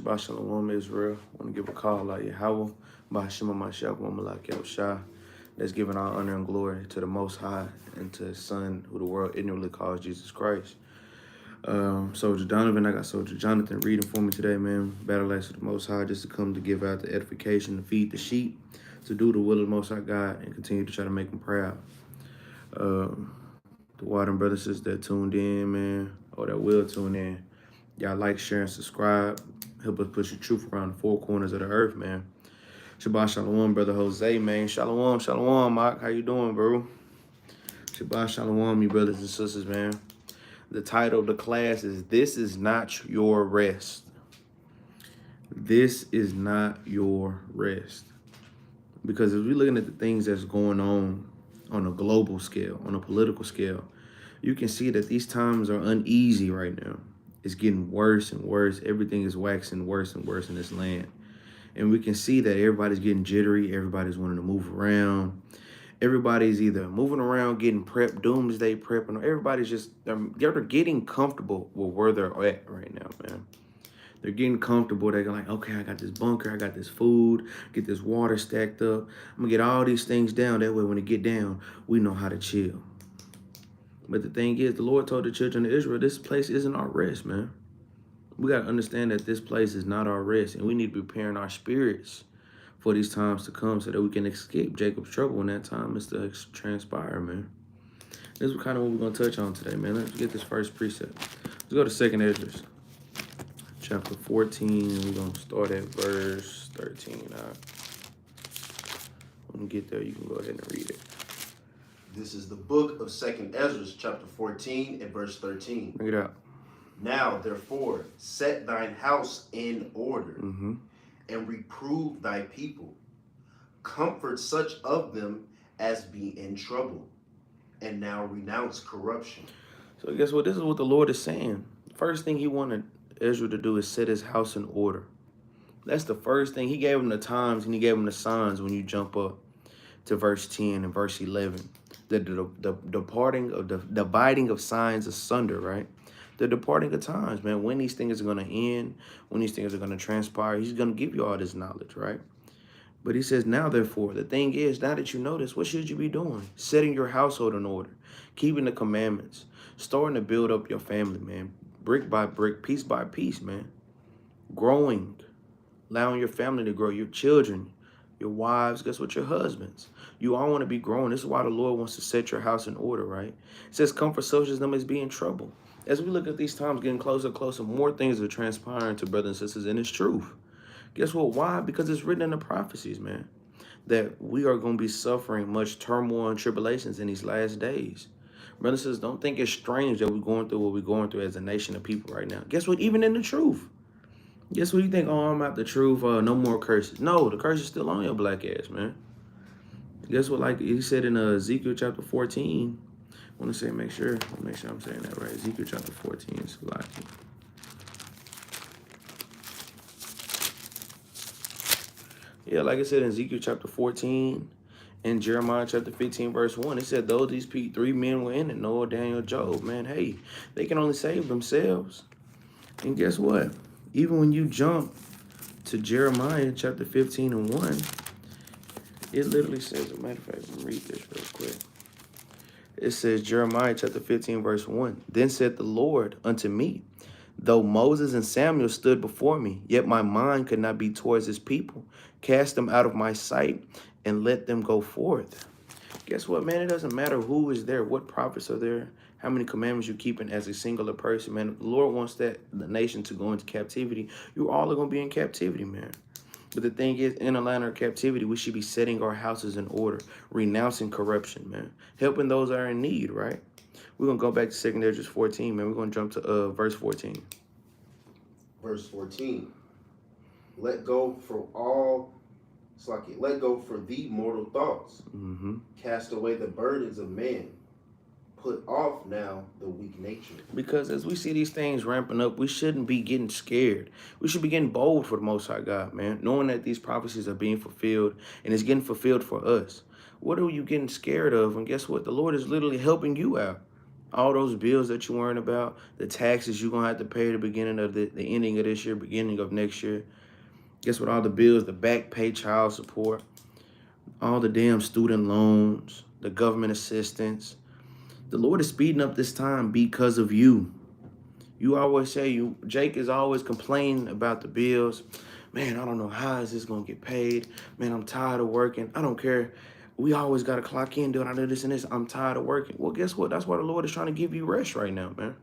Shabbat Shalom, Israel. I want to give a call like Yahweh, Ba'ashim Mashiach, Womalak Yahushua. That's giving our honor and glory to the Most High and to His Son, who the world ignorantly calls Jesus Christ. Soldier Donovan, I got Soldier Jonathan reading for me today, man. Battle Axes of the Most High, just to come to give out the edification, to feed the sheep, to do the will of the Most High God, and continue to try to make Him proud. The Warden brothers that tuned in, man, or that will tune in, y'all like, share, and subscribe. Help us push the truth around the four corners of the earth, man. Shabbat Shalom, Brother Jose, man. Shalom, Shalom, Mark. How you doing, bro? Shabbat Shalom, you brothers and sisters, man. The title of the class is This Is Not Your Rest. This is not your rest. Because if we're looking at the things that's going on a global scale, on a political scale, you can see that these times are uneasy right now. It's getting worse and worse. Everything is waxing worse and worse in this land. And we can see that everybody's getting jittery. Everybody's wanting to move around. Everybody's either moving around, getting prepped, doomsday prepping, or everybody's just, they're getting comfortable with where they're at right now, man. They're getting comfortable. They're like, okay, I got this bunker. I got this food. Get this water stacked up. I'm going to get all these things down. That way, when it get down, we know how to chill. But the thing is, the Lord told the children of Israel, this place isn't our rest, man. We got to understand that this place is not our rest. And we need to be preparing our spirits for these times to come so that we can escape Jacob's trouble when that time is to transpire, man. This is kind of what we're going to touch on today, man. Let's get this first precept. Let's go to 2nd Ezra. Chapter 14, we're going to start at verse 13. When you get there, you can go ahead and read it. This is the book of 2nd Ezra, chapter 14 and verse 13. Bring it out. Now, therefore, set thine house in order, and reprove thy people. Comfort such of them as be in trouble, and now renounce corruption. So guess what? This is what the Lord is saying. First thing He wanted Ezra to do is set his house in order. That's the first thing. He gave him the times and He gave him the signs when you jump up to verse 10 and verse 11. The departing of the dividing of signs asunder, right? The departing of times, man. When these things are going to end, when these things are going to transpire, He's going to give you all this knowledge, right? But He says, now, therefore, the thing is, now that you know this, what should you be doing? Setting your household in order, keeping the commandments, starting to build up your family, man. Brick by brick, piece by piece, man. Growing, allowing your family to grow, your children, your wives, guess what, your husbands. You all want to be growing. This is why the Lord wants to set your house in order, right? It says, comfort such as them as be in trouble. As we look at these times getting closer and closer, more things are transpiring to brothers and sisters, and it's truth. Guess what? Why? Because it's written in the prophecies, man, that we are going to be suffering much turmoil and tribulations in these last days. Brothers and sisters, don't think it's strange that we're going through what we're going through as a nation of people right now. Guess what? Even in the truth. Guess what? You think, oh, I'm out the truth, no more curses. No, the curse is still on your black ass, man. Guess what? Like He said in Ezekiel chapter 14, I want to say, make sure I'm saying that right. Ezekiel chapter 14 is like, yeah, like I said in Ezekiel chapter 14 and Jeremiah chapter 15, verse 1, it said, though these three men were in it, Noah, Daniel, Job, man, hey, they can only save themselves. And guess what? Even when you jump to Jeremiah chapter 15 and 1, it literally says, as a matter of fact, let me read this real quick. It says, Jeremiah chapter 15, verse 1, then said the Lord unto me, though Moses and Samuel stood before me, yet my mind could not be towards His people. Cast them out of my sight and let them go forth. Guess what, man? It doesn't matter who is there, what prophets are there, how many commandments you're keeping as a singular person, man. If the Lord wants the nation to go into captivity, you all are going to be in captivity, man. But the thing is, in a line of captivity, we should be setting our houses in order, renouncing corruption, man. Helping those that are in need, right? We're going to go back to 2nd Ezra 14, man. We're going to jump to verse 14. Verse 14. Let go for all, let go for thee mortal thoughts. Cast away the burdens of man. Put off now the weak nature. Because as we see these things ramping up, we shouldn't be getting scared. We should be getting bold for the Most High God, man. Knowing that these prophecies are being fulfilled and it's getting fulfilled for us. What are you getting scared of? And guess what? The Lord is literally helping you out. All those bills that you're worrying about, the taxes you're going to have to pay at the beginning of the ending of this year, beginning of next year. Guess what? All the bills, the back pay, child support, all the damn student loans, the government assistance. The Lord is speeding up this time because of you. You always say, Jake is always complaining about the bills. Man, I don't know how is this going to get paid. Man, I'm tired of working. I don't care. We always got to clock in, doing I do this and this. I'm tired of working. Well, guess what? That's why the Lord is trying to give you rest right now, man.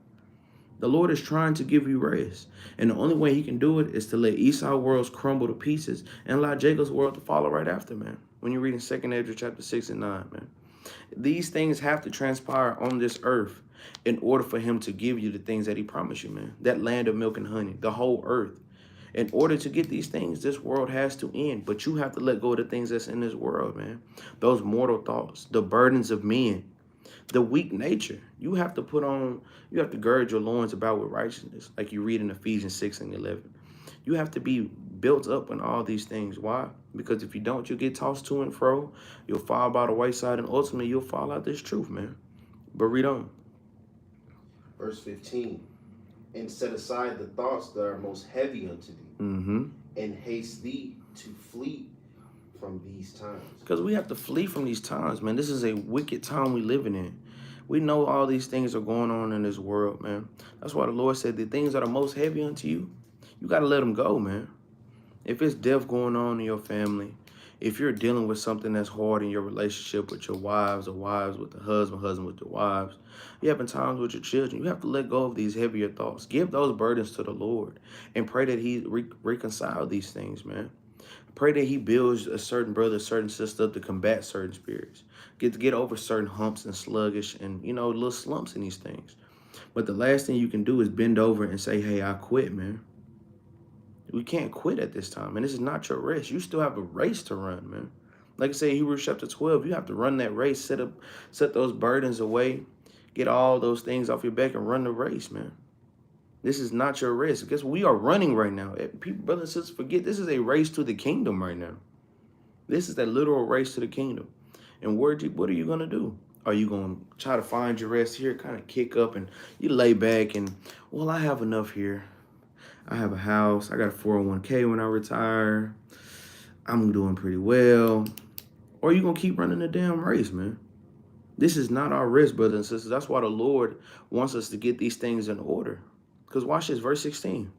The Lord is trying to give you rest. And the only way he can do it is to let Esau's worlds crumble to pieces and allow Jacob's world to follow right after, man. When you're reading 2nd Ezra chapter 6 and 9, man. These things have to transpire on this earth in order for him to give you the things that he promised you, man. That land of milk and honey, the whole earth. In order to get these things, this world has to end. But you have to let go of the things that's in this world, man. Those mortal thoughts, the burdens of men, the weak nature. You have to gird your loins about with righteousness, like you read in Ephesians 6 and 11. You have to be built up in all these things. Why? Because if you don't, you'll get tossed to and fro. You'll fall by the wayside, and ultimately you'll fall out this truth, man. But read on. Verse 15. And set aside the thoughts that are most heavy unto thee, and haste thee to flee from these times. Because we have to flee from these times, man. This is a wicked time we living in. We know all these things are going on in this world, man. That's why the Lord said the things that are most heavy unto you, you got to let them go, man. If it's death going on in your family, if you're dealing with something that's hard in your relationship with your wives, or wives with the husband with your wives, you're having times with your children, you have to let go of these heavier thoughts. Give those burdens to the Lord and pray that he reconcile these things, man. Pray that he builds a certain brother, a certain sister up to combat certain spirits. Get over certain humps and sluggish and, little slumps in these things. But the last thing you can do is bend over and say, hey, I quit, man. We can't quit at this time, and this is not your race. You still have a race to run, man. Like I say, Hebrews chapter 12, you have to run that race, set those burdens away, get all those things off your back and run the race, man. This is not your race. Guess what? We are running right now. People, brothers and sisters, forget this is a race to the kingdom right now. This is that literal race to the kingdom. And what are you going to do? Are you going to try to find your rest here, kind of kick up, and you lay back and, well, I have enough here. I have a house. I got a 401k when I retire. I'm doing pretty well. Or you going to keep running the damn race, man. This is not our race, brothers and sisters. That's why the Lord wants us to get these things in order. Because watch this, verse 16.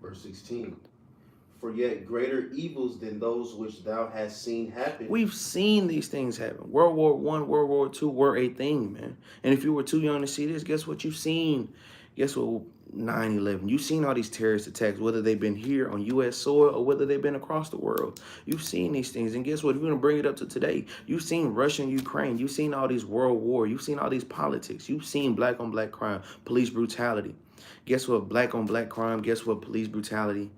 Verse 16. For yet greater evils than those which thou hast seen happen. We've seen these things happen. World War I, World War II were a thing, man. And if you were too young to see this, guess what you've seen? Guess what? 9/11. You've seen all these terrorist attacks, whether they've been here on U.S. soil or whether they've been across the world. You've seen these things. And guess what? If you're going to bring it up to today, you've seen Russia and Ukraine. You've seen all these world wars. You've seen all these politics. You've seen black on black crime, police brutality. Guess what? Black on black crime. Guess what? Police brutality.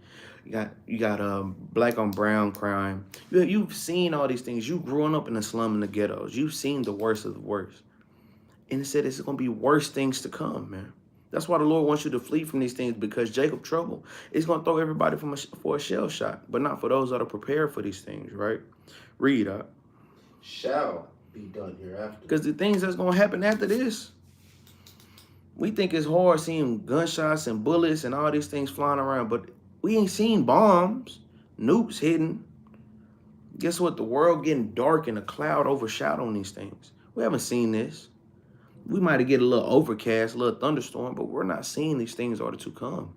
You got black on brown crime. You've seen all these things. You've grown up in the slum and the ghettos. You've seen the worst of the worst. And it said it's going to be worse things to come, man. That's why the Lord wants you to flee from these things, because Jacob trouble is going to throw everybody for a shell shot, but not for those that are prepared for these things, right? Read up. Shall be done hereafter. Because the things that's going to happen after this, we think it's hard seeing gunshots and bullets and all these things flying around, but we ain't seen bombs, nukes hitting. Guess what? The world getting dark and a cloud overshadowing these things. We haven't seen this. We might get a little overcast, a little thunderstorm, but we're not seeing these things are to come.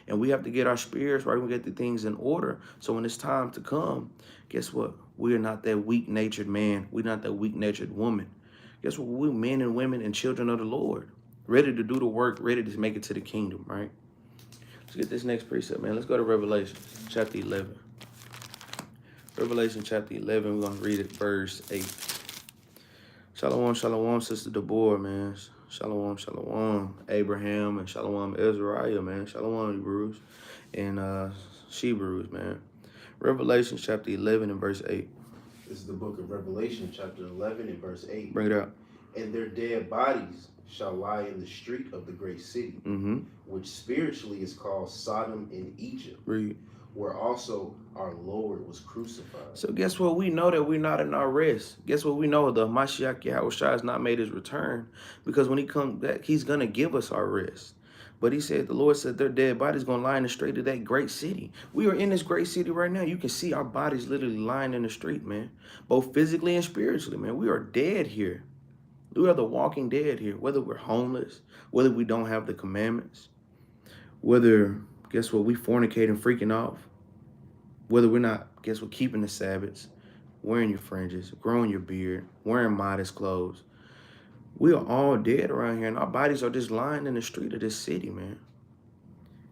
And we have to get our spirits right. We get the things in order. So when it's time to come, guess what? We're not that weak-natured man. We're not that weak-natured woman. Guess what? We're men and women and children of the Lord, ready to do the work, ready to make it to the kingdom, right? Let's get this next precept, man. Let's go to Revelation chapter 11. Revelation chapter 11, we're going to read it verse 8. Shalom, shalom, Sister Deborah, man. Shalom, shalom, Abraham, and shalom, Ezraiah, man. Shalom, Hebrews, and Shebrews, man. Revelation chapter 11 and verse 8. This is the book of Revelation, chapter 11 and verse 8. Bring it out. And their dead bodies shall lie in the street of the great city, which spiritually is called Sodom and Egypt, Read. where also our Lord was crucified. So guess what? We know that we're not in our rest. Guess what? We know the Mashiach Yahushua has not made his return, because when he comes back, he's going to give us our rest. But he said, the Lord said their dead bodies going to lie in the street of that great city. We are in this great city right now. You can see our bodies literally lying in the street, man. Both physically and spiritually, man. We are dead here. We are the walking dead here. Whether we're homeless, whether we don't have the commandments, whether, guess what, we fornicate and freaking off, whether we're not, guess what, keeping the Sabbaths, wearing your fringes, growing your beard, wearing modest clothes. We are all dead around here, and our bodies are just lying in the street of this city, man.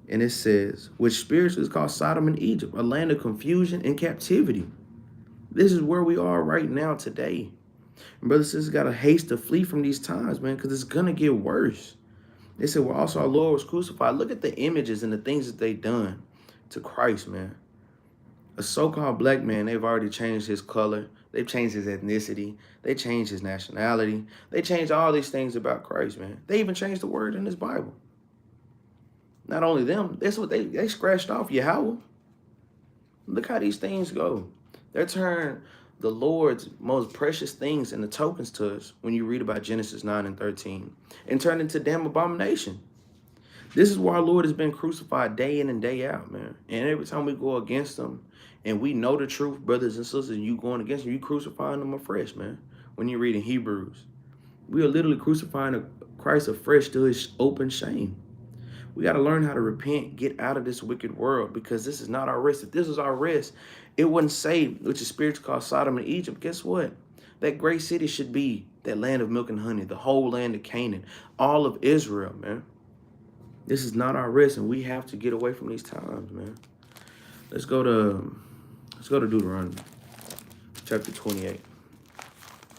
And it says, which spiritually is called Sodom and Egypt, a land of confusion and captivity. This is where we are right now today. And brothers and sisters, got to haste to flee from these times, man, because it's going to get worse. They said, well, also our Lord was crucified. Look at the images and the things that they done to Christ, man. A so-called black man, they've already changed his color. They've changed his ethnicity. They changed his nationality. They changed all these things about Christ, man. They even changed the word in his Bible. Not only them, that's what they scratched off Yahweh. Look how these things go. They turn the Lord's most precious things into tokens to us when you read about Genesis 9 and 13 and turn into damn abomination. This is why our Lord has been crucified day in and day out, man. And every time we go against him and we know the truth, brothers and sisters, and you going against him, you crucifying him afresh, man. When you read in Hebrews, we are literally crucifying Christ afresh to his open shame. We got to learn how to repent, get out of this wicked world, because this is not our rest. If this was our rest, it wouldn't say, which is spiritual called Sodom and Egypt. Guess what? That great city should be that land of milk and honey, the whole land of Canaan, all of Israel, man. This is not our rest, and we have to get away from these times, man. Let's go to Deuteronomy chapter 28.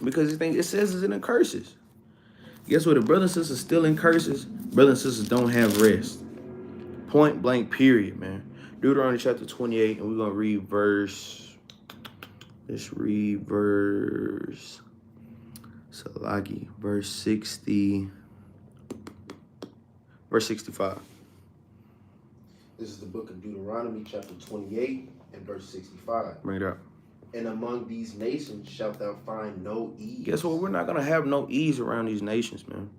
Because it says it's in the curses. Guess what? If brothers and sisters still in curses, brothers and sisters don't have rest. Point blank, period, man. Deuteronomy chapter 28, and we're going to read verse 60, verse 65. This is the book of Deuteronomy, chapter 28, and verse 65. Bring it up. And among these nations shalt thou find no ease. Guess what? We're not going to have no ease around these nations, man.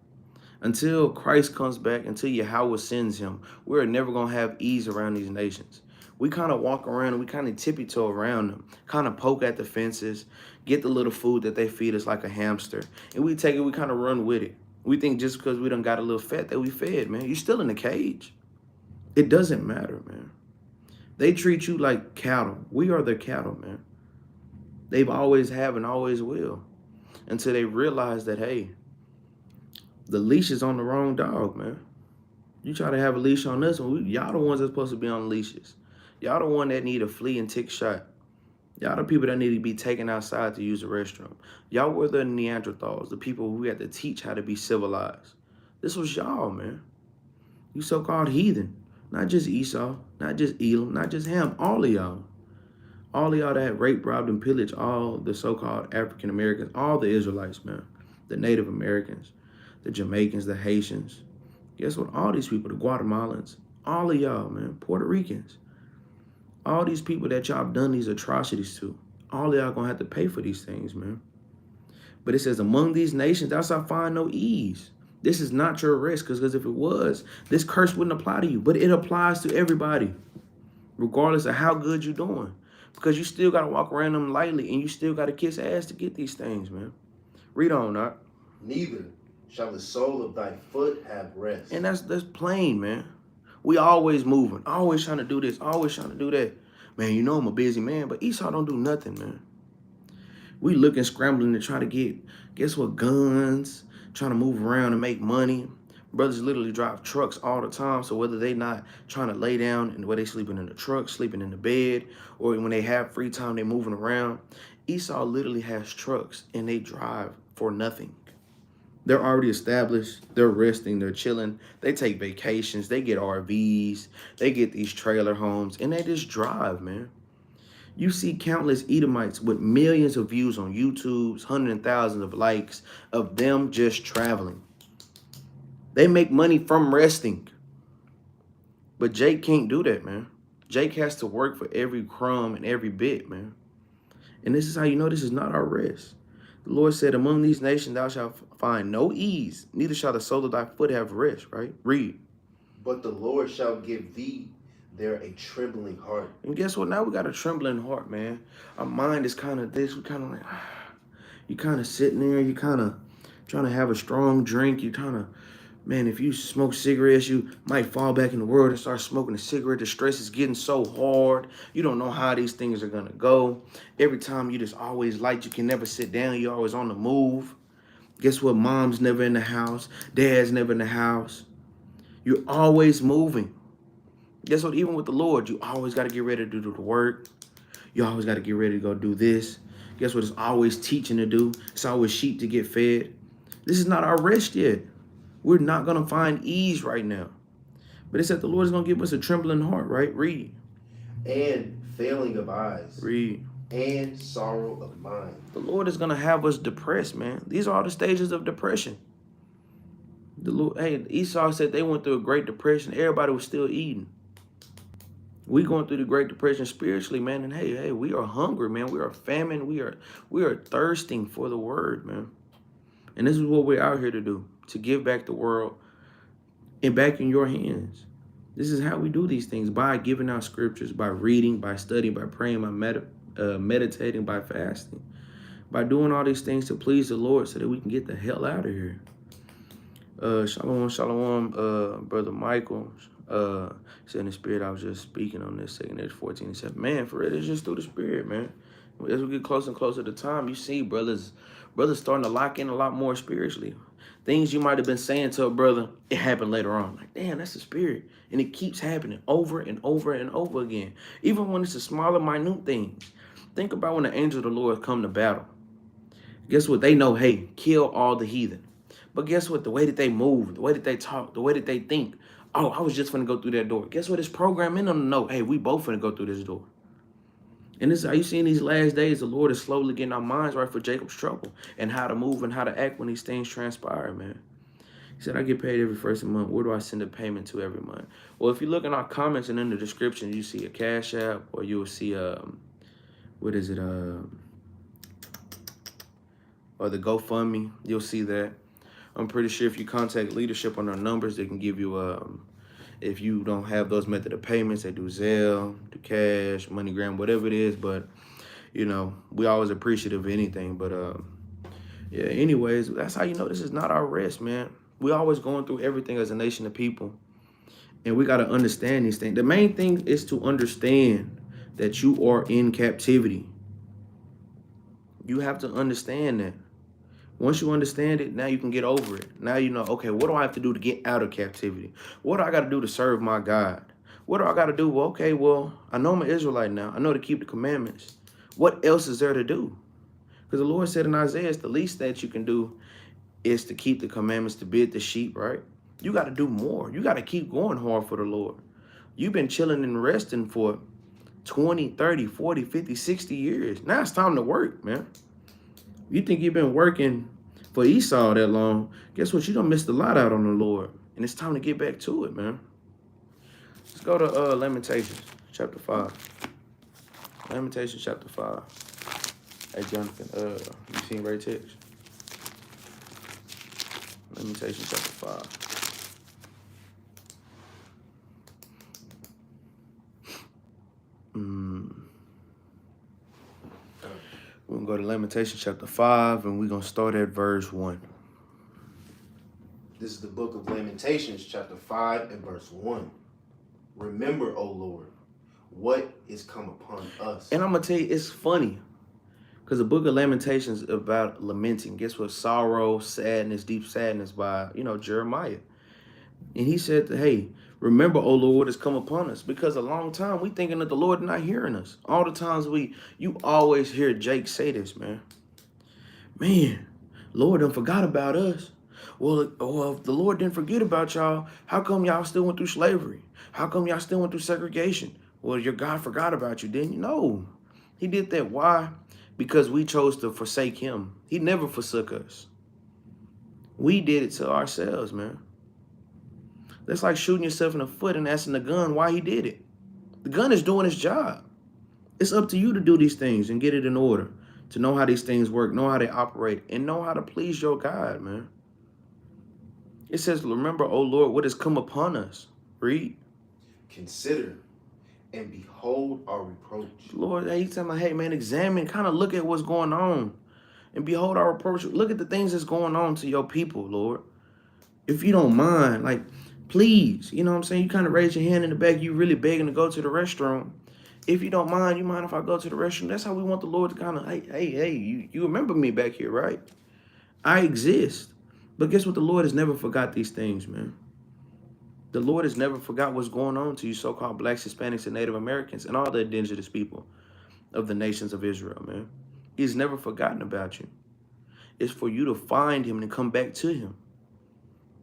Until Christ comes back, until Yahweh sends him, we're never going to have ease around these nations. We kind of walk around and we kind of tippy-toe around them, kind of poke at the fences, get the little food that they feed us like a hamster, and we take it, we kind of run with it. We think just because we done got a little fat that we fed, man. You're still in the cage. It doesn't matter, man. They treat you like cattle. We are their cattle, man. They've always have and always will, until they realize that, hey, the leash is on the wrong dog, man. You try to have a leash on us, and y'all the ones that's supposed to be on leashes. Y'all the one that need a flea and tick shot. Y'all the people that need to be taken outside to use the restroom. Y'all were the Neanderthals, the people who had to teach how to be civilized. This was y'all, man. You so-called heathen. Not just Esau, not just Elam, not just Ham, all of y'all. All of y'all that had raped, robbed, and pillaged all the so-called African Americans, all the Israelites, man. The Native Americans, the Jamaicans, the Haitians. Guess what? All these people, the Guatemalans, all of y'all, man, Puerto Ricans. All these people that y'all done these atrocities to, all of y'all gonna have to pay for these things, man. But it says, among these nations, thou shalt find no ease. This is not your rest, because if it was, this curse wouldn't apply to you. But it applies to everybody, regardless of how good you're doing. Because you still got to walk around them lightly, and you still got to kiss ass to get these things, man. Read on, Doc. Neither shall the sole of thy foot have rest. And that's plain, man. We always moving, always trying to do this, always trying to do that. Man, you know I'm a busy man, but Esau don't do nothing, man. We looking, scrambling to try to get, guess what, guns, trying to move around and make money. Brothers literally drive trucks all the time, so whether they not trying to lay down and where they sleeping in the truck, sleeping in the bed, or when they have free time, they moving around. Esau literally has trucks, and they drive for nothing. They're already established. They're resting. They're chilling. They take vacations. They get RVs. They get these trailer homes, and they just drive, man. You see countless Edomites with millions of views on YouTube, hundreds and thousands of likes of them just traveling. They make money from resting. But Jake can't do that, man. Jake has to work for every crumb and every bit, man. And this is how you know this is not our rest. The Lord said, among these nations thou shalt find no ease, neither shall the sole of thy foot have rest, right? Read. But the Lord shall give thee there a trembling heart. And guess what? Now we got a trembling heart, man. Our mind is kind of this. We kind of like, you kind of sitting there. You kind of trying to have a strong drink. You kind of, man, if you smoke cigarettes, you might fall back in the world and start smoking a cigarette. The stress is getting so hard. You don't know how these things are going to go. Every time you just always light, you can never sit down. You're always on the move. Guess what? Mom's never in the house. Dad's never in the house. You're always moving. Guess what? Even with the Lord, you always got to get ready to do the work. You always got to get ready to go do this. Guess what? It's always teaching to do. It's always sheep to get fed. This is not our rest yet. We're not going to find ease right now. But it said the Lord is going to give us a trembling heart, right? Read. And failing of eyes. Read. And sorrow of mind. The Lord is going to have us depressed, man. These are all the stages of depression. The Lord, hey, Esau said they went through a great depression. Everybody was still eating. We going through the Great Depression spiritually, man. And hey, we are hungry, man. We are famine. We are thirsting for the word, man. And this is what we're out here to do, to give back the world and back in your hands. This is how we do these things, by giving out scriptures, by reading, by studying, by praying, by meditating, by fasting, by doing all these things to please the Lord so that we can get the hell out of here. Shalom, Brother Michael. Said in the spirit, I was just speaking on this 2 Corinthians 14 and 7. Man, for it, it's just through the spirit, man. As we get closer and closer to time, you see brothers starting to lock in a lot more spiritually. Things you might have been saying to a brother, it happened later on. Like, damn, that's the spirit. And it keeps happening over and over and over again. Even when it's a smaller, minute thing. Think about when the angels of the Lord come to battle. Guess what? They know, hey, kill all the heathen. But guess what? The way that they move, the way that they talk, the way that they think, oh, I was just going to go through that door. Guess what? It's programming them to know, hey, we both going to go through this door. And this is how you see in these last days, the Lord is slowly getting our minds right for Jacob's trouble and how to move and how to act when these things transpire, man. He said, I get paid every first of the month. Where do I send a payment to every month? Well, if you look in our comments and in the description, you see a Cash App, or you will see, what is it? Or the GoFundMe. You'll see that. I'm pretty sure if you contact leadership on our numbers, they can give you, if you don't have those method of payments, they do Zelle, do cash, MoneyGram, whatever it is. But, you know, we always appreciative of anything. But, yeah, anyways, that's how you know this is not our rest, man. We always going through everything as a nation of people. And we got to understand these things. The main thing is to understand that you are in captivity. You have to understand that. Once you understand it, now you can get over it. Now you know, okay, what do I have to do to get out of captivity? What do I got to do to serve my God? What do I got to do? Well, okay, well, I know I'm an Israelite now. I know to keep the commandments. What else is there to do? Because the Lord said in Isaiah, it's the least that you can do is to keep the commandments, to bid the sheep, right? You got to do more. You got to keep going hard for the Lord. You've been chilling and resting for 20, 30, 40, 50, 60 years. Now it's time to work, man. You think you've been working for Esau that long, guess what? You done missed a lot out on the Lord. And it's time to get back to it, man. Let's go to Lamentations, chapter 5. Lamentations, chapter 5. Hey, Jonathan, you seen Ray text? Lamentations, chapter 5. We're going to go to Lamentations chapter 5, and we're going to start at verse 1. This is the book of Lamentations, chapter 5 and verse 1. Remember, O Lord, what is come upon us. And I'm going to tell you, it's funny, because the book of Lamentations is about lamenting. Guess what? Sorrow, sadness, deep sadness by, Jeremiah. And he said, hey, remember, O Lord, what has come upon us. Because a long time we thinking that the Lord not hearing us. All the times you always hear Jake say this, man. Man, Lord done forgot about us. Well, if the Lord didn't forget about y'all, how come y'all still went through slavery? How come y'all still went through segregation? Well, your God forgot about you, didn't you? No, he did that. Why? Because we chose to forsake him. He never forsook us. We did it to ourselves, man. That's like shooting yourself in the foot and asking the gun why he did it. The gun is doing its job. It's up to you to do these things and get it in order, to know how these things work, know how they operate, and know how to please your God, man. It says, remember, O Lord, what has come upon us. Read. Consider and behold our reproach. Lord, he's telling me, hey, man, examine, kind of look at what's going on and behold our reproach. Look at the things that's going on to your people, Lord. If you don't mind, like, please, you know what I'm saying? You kind of raise your hand in the back. You really begging to go to the restroom. If you don't mind, you mind if I go to the restroom? That's how we want the Lord to kind of, hey, you remember me back here, right? I exist. But guess what? The Lord has never forgot these things, man. The Lord has never forgot what's going on to you so-called blacks, Hispanics, and Native Americans, and all the indigenous people of the nations of Israel, man. He's never forgotten about you. It's for you to find him and come back to him.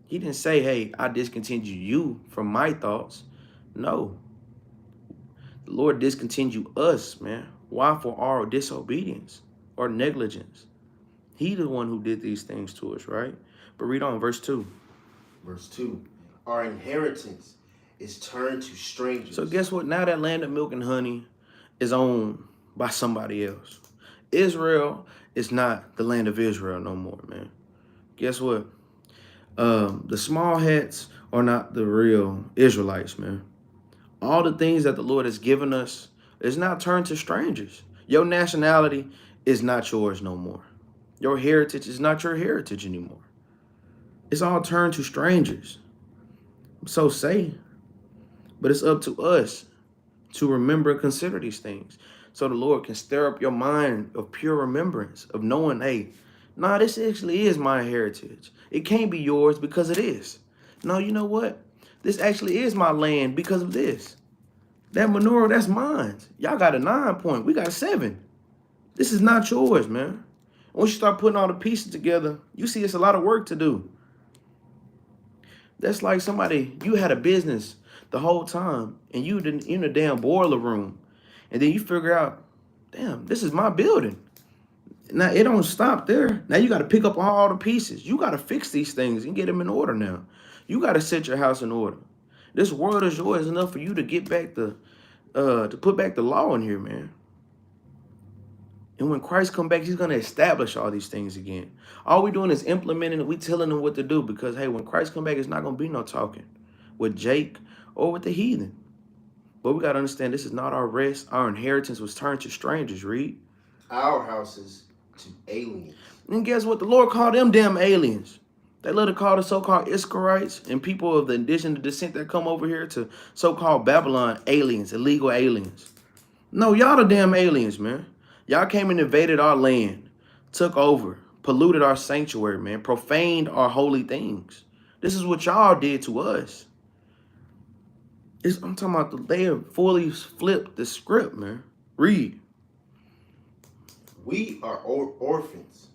He didn't say, hey, I discontinue you from my thoughts. No. The Lord discontinue us, man. Why? For our disobedience or negligence. He the one who did these things to us, right? But read on, verse 2. Verse 2. Our inheritance is turned to strangers. So guess what? Now that land of milk and honey is owned by somebody else. Israel is not the land of Israel no more, man. Guess what? The small hats are not the real Israelites, man. All the things that the Lord has given us is now turned to strangers. Your nationality is not yours no more. Your heritage is not your heritage anymore. It's all turned to strangers. So say, but it's up to us to remember and consider these things so the Lord can stir up your mind of pure remembrance of knowing, hey, nah, this actually is my heritage. It can't be yours because it is. No, you know what? This actually is my land because of this. That menorah, that's mine. Y'all got a 9 point. We got a 7. This is not yours, man. Once you start putting all the pieces together, you see it's a lot of work to do. That's like somebody, you had a business the whole time and you didn't in a damn boiler room. And then you figure out, damn, this is my building. Now, it don't stop there. Now, you got to pick up all the pieces. You got to fix these things and get them in order now. You got to set your house in order. This world is yours enough for you to get back to put back the law in here, man. And when Christ come back, he's going to establish all these things again. All we doing is implementing it. We telling them what to do because, hey, when Christ come back, it's not going to be no talking with Jake or with the heathen. But we got to understand this is not our rest. Our inheritance was turned to strangers, read. Our houses to aliens. And guess what? The Lord called them damn aliens. They love to call the so-called Israelites and people of the indigenous descent that come over here to so-called Babylon aliens, illegal aliens. No, y'all the damn aliens, man. Y'all came and invaded our land, took over, polluted our sanctuary, man, profaned our holy things. This is what y'all did to us. I'm talking about they have fully flipped the script, man. Read. We are orphans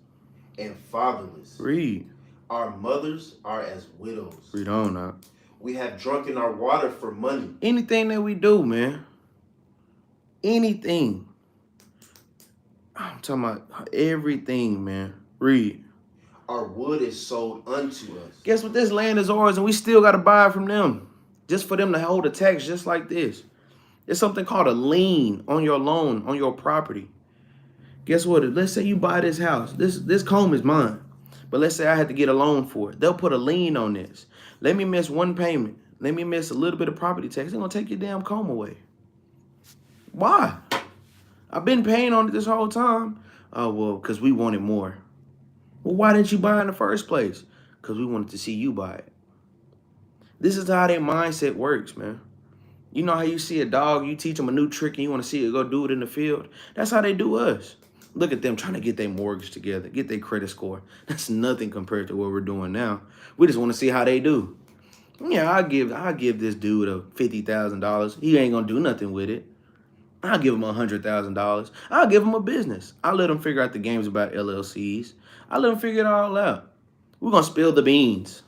and fatherless. Read. Our mothers are as widows. Read on now. We have drunken our water for money. Anything that we do, man. Anything. I'm talking about everything, man. Read. Our wood is sold unto us. Guess what? This land is ours and we still got to buy it from them. Just for them to hold a tax just like this. There's something called a lien on your loan, on your property. Guess what? Let's say you buy this house. This comb is mine. But let's say I had to get a loan for it. They'll put a lien on this. Let me miss one payment. Let me miss a little bit of property tax. They're going to take your damn comb away. Why? I've been paying on it this whole time. Oh, well, because we wanted more. Well, why didn't you buy it in the first place? Because we wanted to see you buy it. This is how their mindset works, man. You know how you see a dog, you teach them a new trick and you want to see it go do it in the field? That's how they do us. Look at them trying to get their mortgage together, get their credit score. That's nothing compared to what we're doing now. We just want to see how they do. Yeah, I'll give this dude a $50,000. He ain't going to do nothing with it. I'll give him $100,000. I'll give him a business. I'll let him figure out the games about LLCs. I'll let him figure it all out. We're going to spill the beans.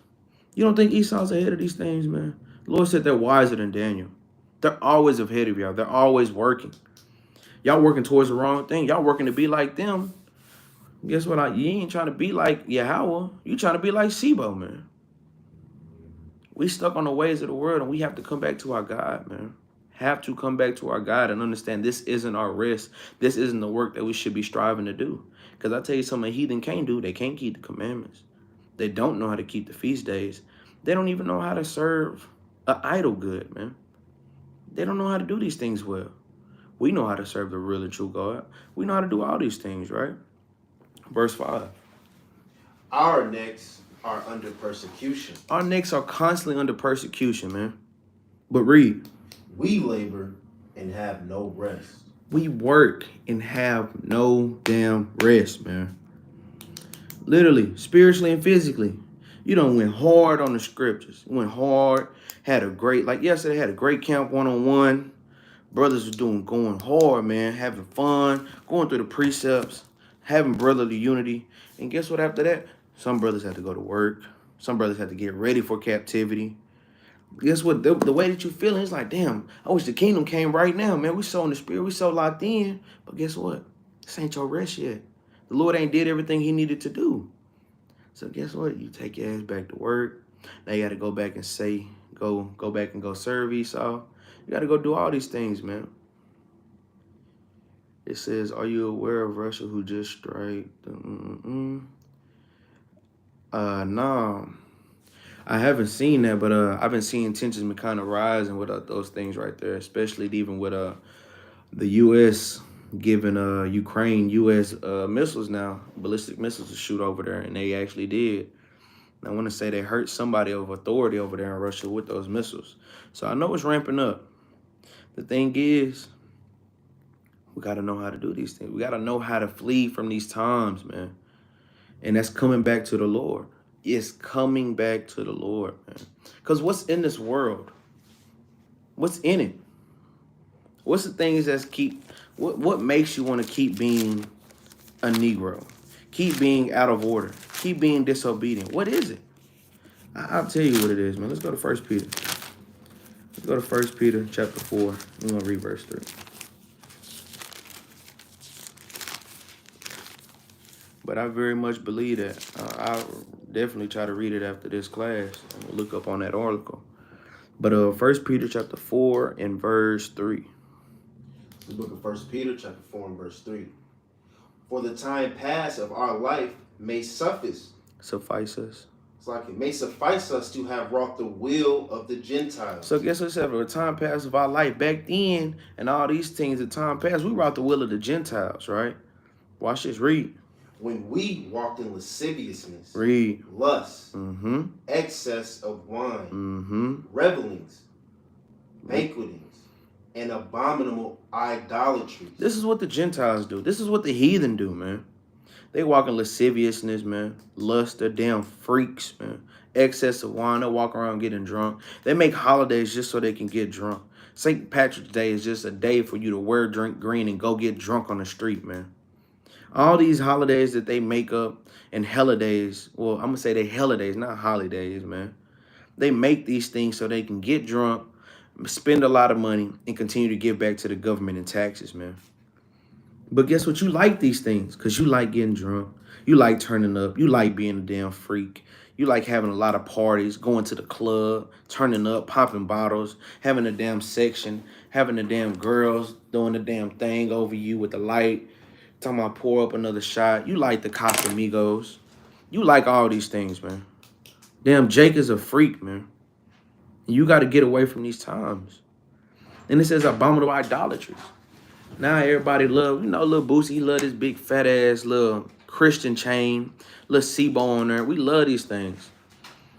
You don't think Esau's ahead of these things, man? The Lord said they're wiser than Daniel. They're always ahead of y'all. They're always working. Y'all working towards the wrong thing. Y'all working to be like them. Guess what? You ain't trying to be like Yahweh. You trying to be like Sibo, man. We stuck on the ways of the world and we have to come back to our God, man. have to come back to our God and understand this isn't our rest. This isn't the work that we should be striving to do. Because I tell you something a heathen can't do. They can't keep the commandments. They don't know how to keep the feast days. They don't even know how to serve an idol good, man. They don't know how to do these things well. We know how to serve the real and true God. We know how to do all these things, right? Verse 5. Our necks are under persecution. Our necks are constantly under persecution, man. But read. We labor and have no rest. We work and have no damn rest, man. Literally, spiritually and physically. You done went hard on the scriptures. Went hard. Had a great, like yesterday, had a great camp one-on-one. Brothers was going hard, man. Having fun. Going through the precepts. Having brotherly unity. And guess what after that? Some brothers had to go to work. Some brothers had to get ready for captivity. Guess what? The way that you feeling, it's like, damn, I wish the kingdom came right now, man. We so in the spirit. We so locked in. But guess what? This ain't your rest yet. The Lord ain't did everything he needed to do. So guess what? You take your ass back to work. Now you got to go back and say, go back and go serve Esau. You got to go do all these things, man. It says, are you aware of Russia who just strike? No. I haven't seen that, but I've been seeing tensions been kind of rising with those things right there, especially even with the U.S. giving Ukraine U.S. missiles now, ballistic missiles to shoot over there, and they actually did. And I want to say they hurt somebody of authority over there in Russia with those missiles. So I know it's ramping up. The thing is, we got to know how to do these things. We got to know how to flee from these times, man. And that's coming back to the Lord. It's coming back to the Lord, man. Because what's in this world? What's in it? What's the things that what makes you want to keep being a Negro? Keep being out of order? Keep being disobedient? What is it? I'll tell you what it is, man. Let's go to 1 Peter. Let's go to 1 Peter chapter 4. We're going to read verse 3. But I very much believe that. I'll definitely try to read it after this class. We'll look up on that article. But 1 Peter chapter 4 and verse 3. The book of 1 Peter chapter 4 and verse 3. For the time past of our life may suffice us. It's like it may suffice us to have wrought the will of the Gentiles. So guess what it said? For the time past of our life back then and all these things, the time past, we wrought the will of the Gentiles, right? Watch this, read. When we walked in lasciviousness, read, lust, excess of wine, revelings, banquetings, and abominable idolatries. This is what the Gentiles do. This is what the heathen do, man. They walk in lasciviousness, man. Lust, they're damn freaks, man. Excess of wine, they walk around getting drunk. They make holidays just so they can get drunk. St. Patrick's Day is just a day for you to wear drink green and go get drunk on the street, man. All these holidays that they make up and holidays, well, I'm going to say they holidays, not holidays, man. They make these things so they can get drunk, spend a lot of money, and continue to give back to the government in taxes, man. But guess what? You like these things because you like getting drunk. You like turning up. You like being a damn freak. You like having a lot of parties, going to the club, turning up, popping bottles, having a damn section, having the damn girls doing the damn thing over you with the light, talking about pour up another shot. You like the Casamigos. You like all these things, man. Damn, Jake is a freak, man. You got to get away from these times. And it says abominable idolatries. Now everybody love, little Boosie, he love this big fat ass little Christian chain, little Sibo on there. We love these things.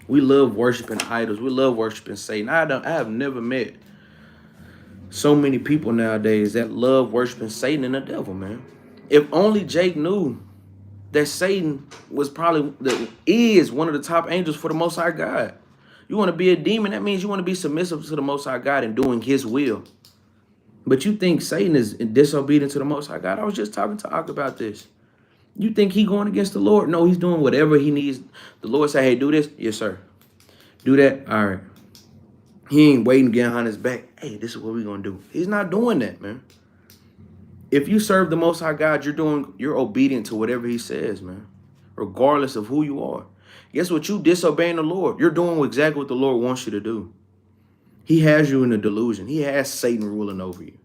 We love worshiping idols. We love worshiping Satan. I have never met so many people nowadays that love worshiping Satan and the devil, man. If only Jake knew that Satan is one of the top angels for the Most High God. You want to be a demon, that means you want to be submissive to the Most High God and doing his will. But you think Satan is disobedient to the Most High God? I was just talking to Ak about this. You think he going against the Lord? No, he's doing whatever he needs. The Lord say, hey, do this. Yes, sir. Do that. All right. He ain't waiting to get behind his back. Hey, this is what we're going to do. He's not doing that, man. If you serve the Most High God, you're obedient to whatever he says, man, regardless of who you are. Guess what? You disobeying the Lord. You're doing exactly what the Lord wants you to do. He has you in a delusion. He has Satan ruling over you.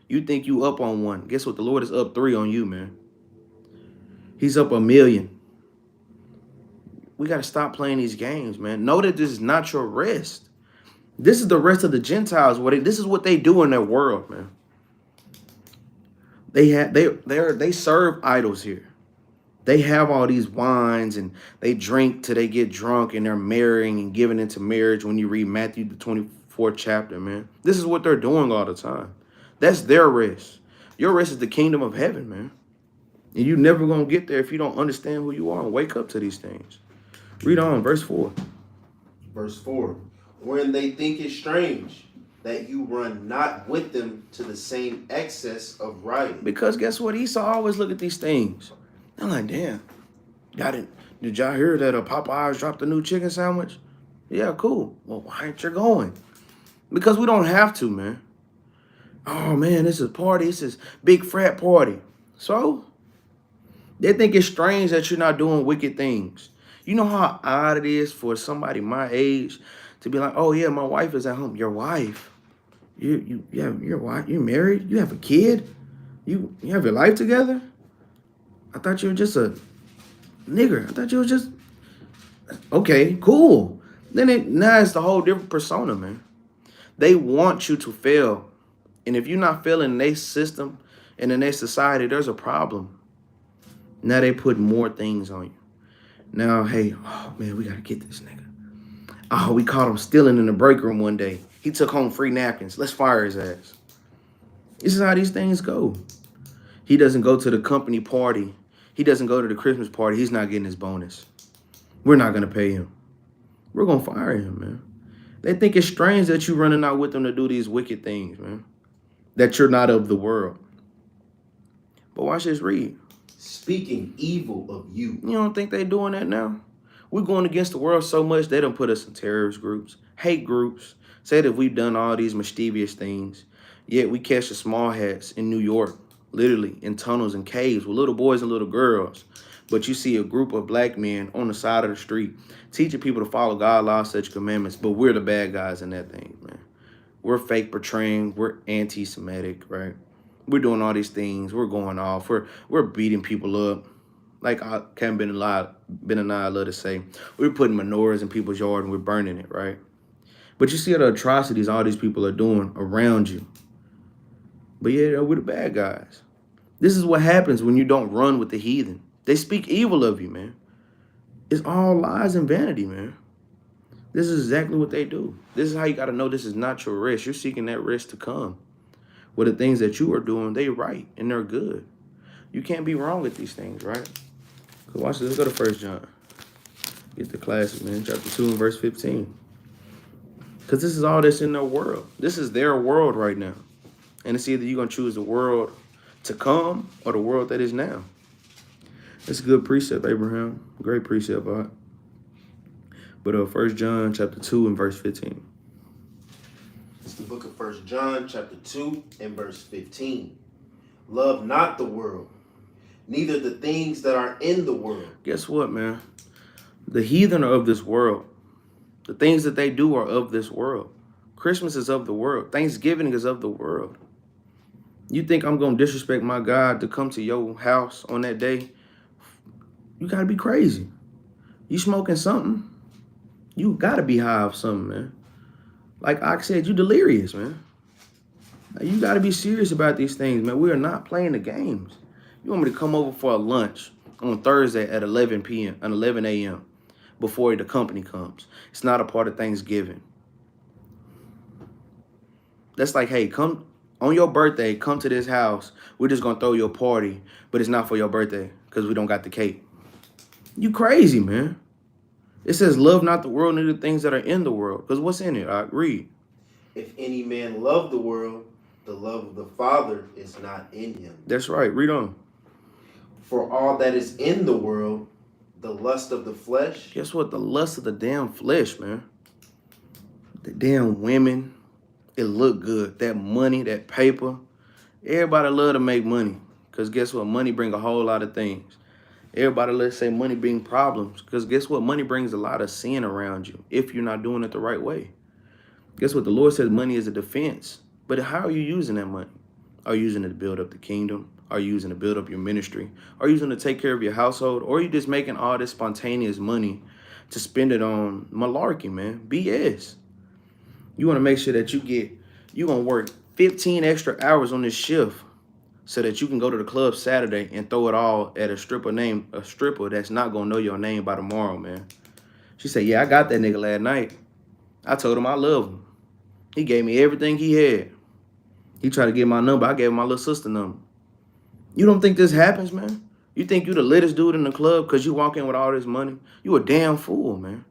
You think you up on one. Guess what? The Lord is up 3 on you, man. He's up 1,000,000. We got to stop playing these games, man. Know that this is not your rest. This is the rest of the Gentiles. This is what they do in their world, man. They serve idols here. They have all these wines and they drink till they get drunk and they're marrying and giving into marriage when you read Matthew the 24th chapter, man. This is what they're doing all the time. That's their rest. Your rest is the kingdom of heaven, man. And you're never going to get there if you don't understand who you are and wake up to these things. Read on, verse 4. Verse 4. When they think it strange that you run not with them to the same excess of rioting. Because guess what? Esau always look at these things. I'm like, damn. Did y'all hear that Popeyes dropped a new chicken sandwich? Yeah, cool. Well, why ain't you going? Because we don't have to, man. Oh, man, this is a party. This is big frat party. So, they think it's strange that you're not doing wicked things. You know how odd it is for somebody my age to be like, oh, yeah, my wife is at home. Your wife? You have your wife? You're married? You have a kid? You have your life together? I thought you were just a nigger. I thought you were just... Okay, cool. Now it's the whole different persona, man. They want you to fail. And if you're not failing in their system and in their society, there's a problem. Now they put more things on you. Now, hey, oh, man, we got to get this nigga. Oh, we caught him stealing in the break room one day. He took home free napkins. Let's fire his ass. This is how these things go. He doesn't go to the company party. He doesn't go to the Christmas party. He's not getting his bonus. We're not going to pay him. We're going to fire him, man. They think it's strange that you're running out with them to do these wicked things, man. That you're not of the world. But watch this read. Speaking evil of you. You don't think they doing that now? We're going against the world so much, they don't put us in terrorist groups, hate groups, say that we've done all these mischievous things. Yet we catch the small hats in New York, literally in tunnels and caves with little boys and little girls. But you see a group of black men on the side of the street teaching people to follow God's laws, such commandments, but we're the bad guys in that thing, man. We're fake portraying, we're anti-Semitic, right? We're doing all these things, we're going off, we're beating people up. Like Capt Benaniyah love to say, we're putting menorahs in people's yard and we're burning it, right? But you see the atrocities all these people are doing around you. But yeah, we're the bad guys. This is what happens when you don't run with the heathen. They speak evil of you, man. It's all lies and vanity, man. This is exactly what they do. This is how you got to know this is not your rest. You're seeking that rest to come. Well, the things that you are doing, they're right and they're good. You can't be wrong with these things, right? So watch this. Let's go to 1 John. Get the classic, man. Chapter 2 and verse 15. Because this is all that's in their world. This is their world right now. And it's either you're going to choose the world to come or the world that is now. That's a good precept, Abraham. Great precept, Bob. But 1 John chapter 2 and verse 15. It's the book of 1 John chapter 2 and verse 15. Love not the world, neither the things that are in the world. Guess what, man? The heathen are of this world. The things that they do are of this world. Christmas is of the world. Thanksgiving is of the world. You think I'm going to disrespect my God to come to your house on that day? You got to be crazy. You smoking something? You got to be high off something, man. Like I said, you delirious, man. You got to be serious about these things, man. We are not playing the games. You want me to come over for a lunch on Thursday at 11 p.m. and 11 a.m. before the company comes. It's not a part of Thanksgiving. That's like, hey, come on your birthday, come to this house. We're just going to throw you a party, but it's not for your birthday because we don't got the cake. You crazy, man. It says, love not the world, neither the things that are in the world. Because what's in it? I read. If any man love the world, the love of the Father is not in him. That's right. Read on. For all that is in the world, the lust of the flesh. Guess what? The lust of the damn flesh, man. The damn women. It look good. That money, that paper. Everybody love to make money. Because guess what? Money bring a whole lot of things. Everybody let's say money bring problems. Because guess what? Money brings a lot of sin around you if you're not doing it the right way. Guess what? The Lord says money is a defense. But how are you using that money? Are you using it to build up the kingdom? Are you using it to build up your ministry? Are you using it to take care of your household? Or are you just making all this spontaneous money to spend it on malarkey, man? BS. You want to make sure that you're going to work 15 extra hours on this shift so that you can go to the club Saturday and throw it all at a stripper that's not going to know your name by tomorrow, man. She said, yeah, I got that nigga last night. I told him I love him. He gave me everything he had. He tried to get my number. I gave him my little sister number. You don't think this happens, man? You think you the littest dude in the club because you walk in with all this money? You a damn fool, man.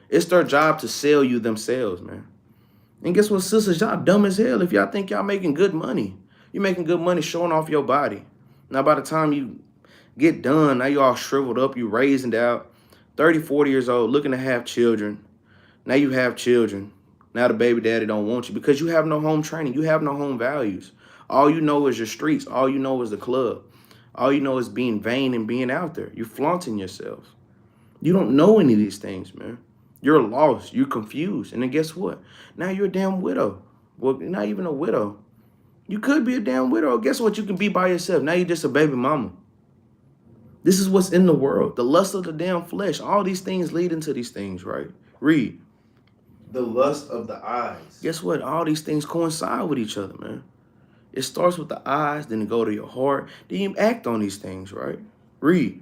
It's their job to sell you themselves, man. And guess what, sisters? Y'all dumb as hell if y'all think y'all making good money. You making good money showing off your body. Now, by the time you get done, now you all shriveled up, you raised out, 30, 40 years old, looking to have children. Now you have children. Now the baby daddy don't want you because you have no home training. You have no home values. All you know is your streets. All you know is the club. All you know is being vain and being out there. You're flaunting yourself. You don't know any of these things, man. You're lost. You're confused. And then guess what? Now you're a damn widow. Well, you're not even a widow. You could be a damn widow. Guess what? You can be by yourself. Now you're just a baby mama. This is what's in the world. The lust of the damn flesh. All these things lead into these things, right? Read. The lust of the eyes. Guess what? All these things coincide with each other, man. It starts with the eyes, then it go to your heart. Then you act on these things, right? Read.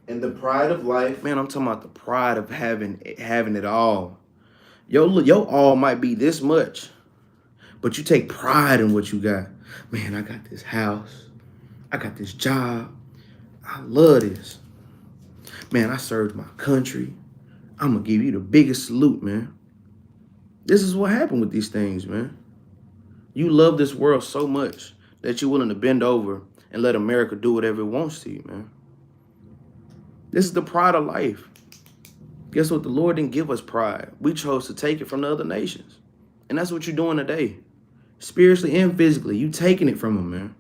And the pride of life. Man, I'm talking about the pride of having it all. Your all might be this much, but you take pride in what you got. Man, I got this house. I got this job. I love this. Man, I served my country. I'm going to give you the biggest salute, man. This is what happened with these things, man. You love this world so much that you're willing to bend over and let America do whatever it wants to you, man. This is the pride of life. Guess what? The Lord didn't give us pride. We chose to take it from the other nations. And that's what you're doing today. Spiritually and physically. You taking it from them, man.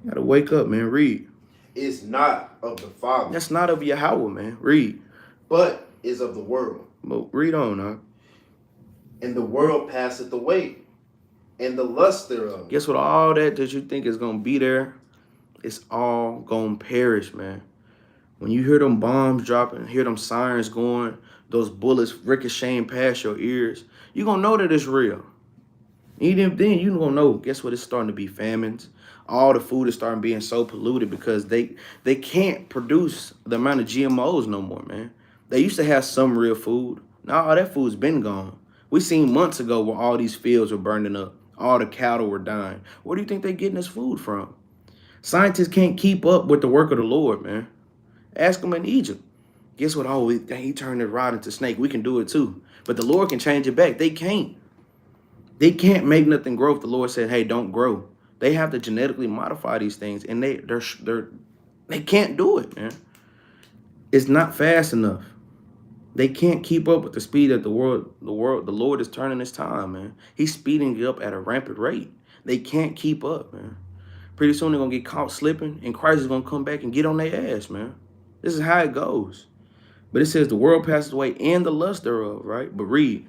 You gotta wake up, man. Read. Is not of the Father. That's not of Yahweh, man. Read. But is of the world. But read on, huh? And the world passeth away, and the lust thereof. Guess what? All that you think is gonna be there, it's all gonna perish, man. When you hear them bombs dropping, hear them sirens going, those bullets ricocheting past your ears, you're gonna know that it's real. Even then, you're gonna know, guess what? It's starting to be famines. All the food is starting being so polluted because they can't produce the amount of GMOs no more, man. They used to have some real food. Now all that food's been gone. We seen months ago where all these fields were burning up. All the cattle were dying. Where do you think they're getting this food from? Scientists can't keep up with the work of the Lord, man. Ask them in Egypt. Guess what? Oh, he turned the rod into snake. We can do it too. But the Lord can change it back. They can't. They can't make nothing grow if the Lord said, hey, don't grow. They have to genetically modify these things, and they can't do it, man. It's not fast enough. They can't keep up with the speed that the Lord is turning this time, man. He's speeding it up at a rampant rate. They can't keep up, man. Pretty soon they're going to get caught slipping, and Christ is going to come back and get on their ass, man. This is how it goes. But it says the world passes away and the lust thereof, right? But read.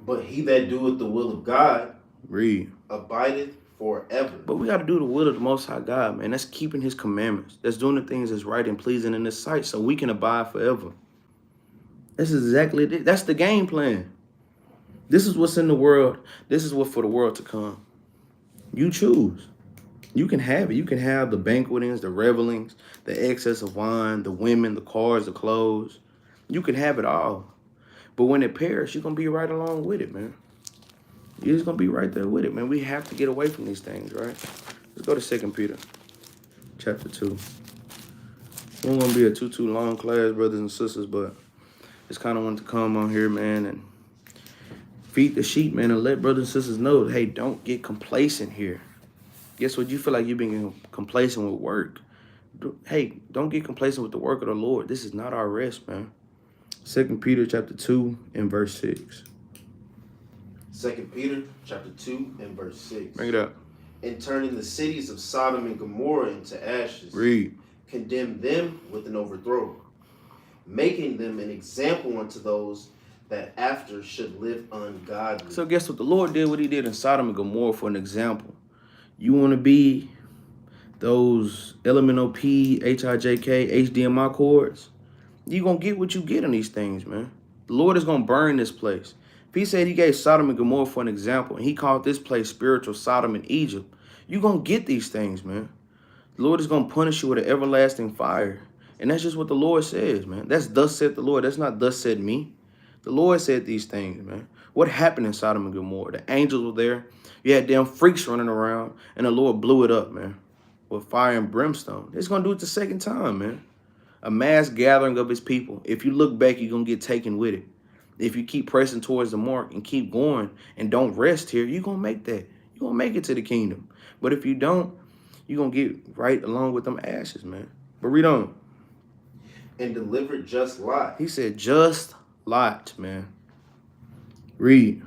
But he that doeth the will of God, read, abideth forever. But we got to do the will of the Most High God, man. That's keeping his commandments. That's doing the things that's right and pleasing in his sight so we can abide forever. That's exactly it. That's the game plan. This is what's in the world. This is what for the world to come. You choose. You can have it. You can have the banquetings, the revelings, the excess of wine, the women, the cars, the clothes. You can have it all. But when it perishes, you're going to be right along with it, man. You're just going to be right there with it, man. We have to get away from these things, right? Let's go to 2 Peter, chapter 2. It's not going to be a too long class, brothers and sisters, but just kind of wanted to come on here, man, and feed the sheep, man, and let brothers and sisters know, hey, don't get complacent here. Guess what? You feel like you've been complacent with work. Hey, don't get complacent with the work of the Lord. This is not our rest, man. 2 Peter chapter 2 and verse 6. 2 Peter chapter 2 and verse 6. Bring it up. And turning the cities of Sodom and Gomorrah into ashes. Read. Condemn them with an overthrow, making them an example unto those that after should live ungodly. So guess what? The Lord did what he did in Sodom and Gomorrah for an example. You want to be those elemental P, HIJK, HDMI cords? You're going to get what you get in these things, man. The Lord is going to burn this place. If he said he gave Sodom and Gomorrah for an example, and he called this place spiritual Sodom and Egypt, you're going to get these things, man. The Lord is going to punish you with an everlasting fire. And that's just what the Lord says, man. That's thus said the Lord. That's not thus said me. The Lord said these things, man. What happened in Sodom and Gomorrah? The angels were there. You had damn freaks running around, and the Lord blew it up, man, with fire and brimstone. It's going to do it the second time, man. A mass gathering of his people. If you look back, you're going to get taken with it. If you keep pressing towards the mark and keep going and don't rest here, you're going to make that. You're going to make it to the kingdom. But if you don't, you're going to get right along with them ashes, man. But read on. And delivered just Lot. He said just Lot, man. Read.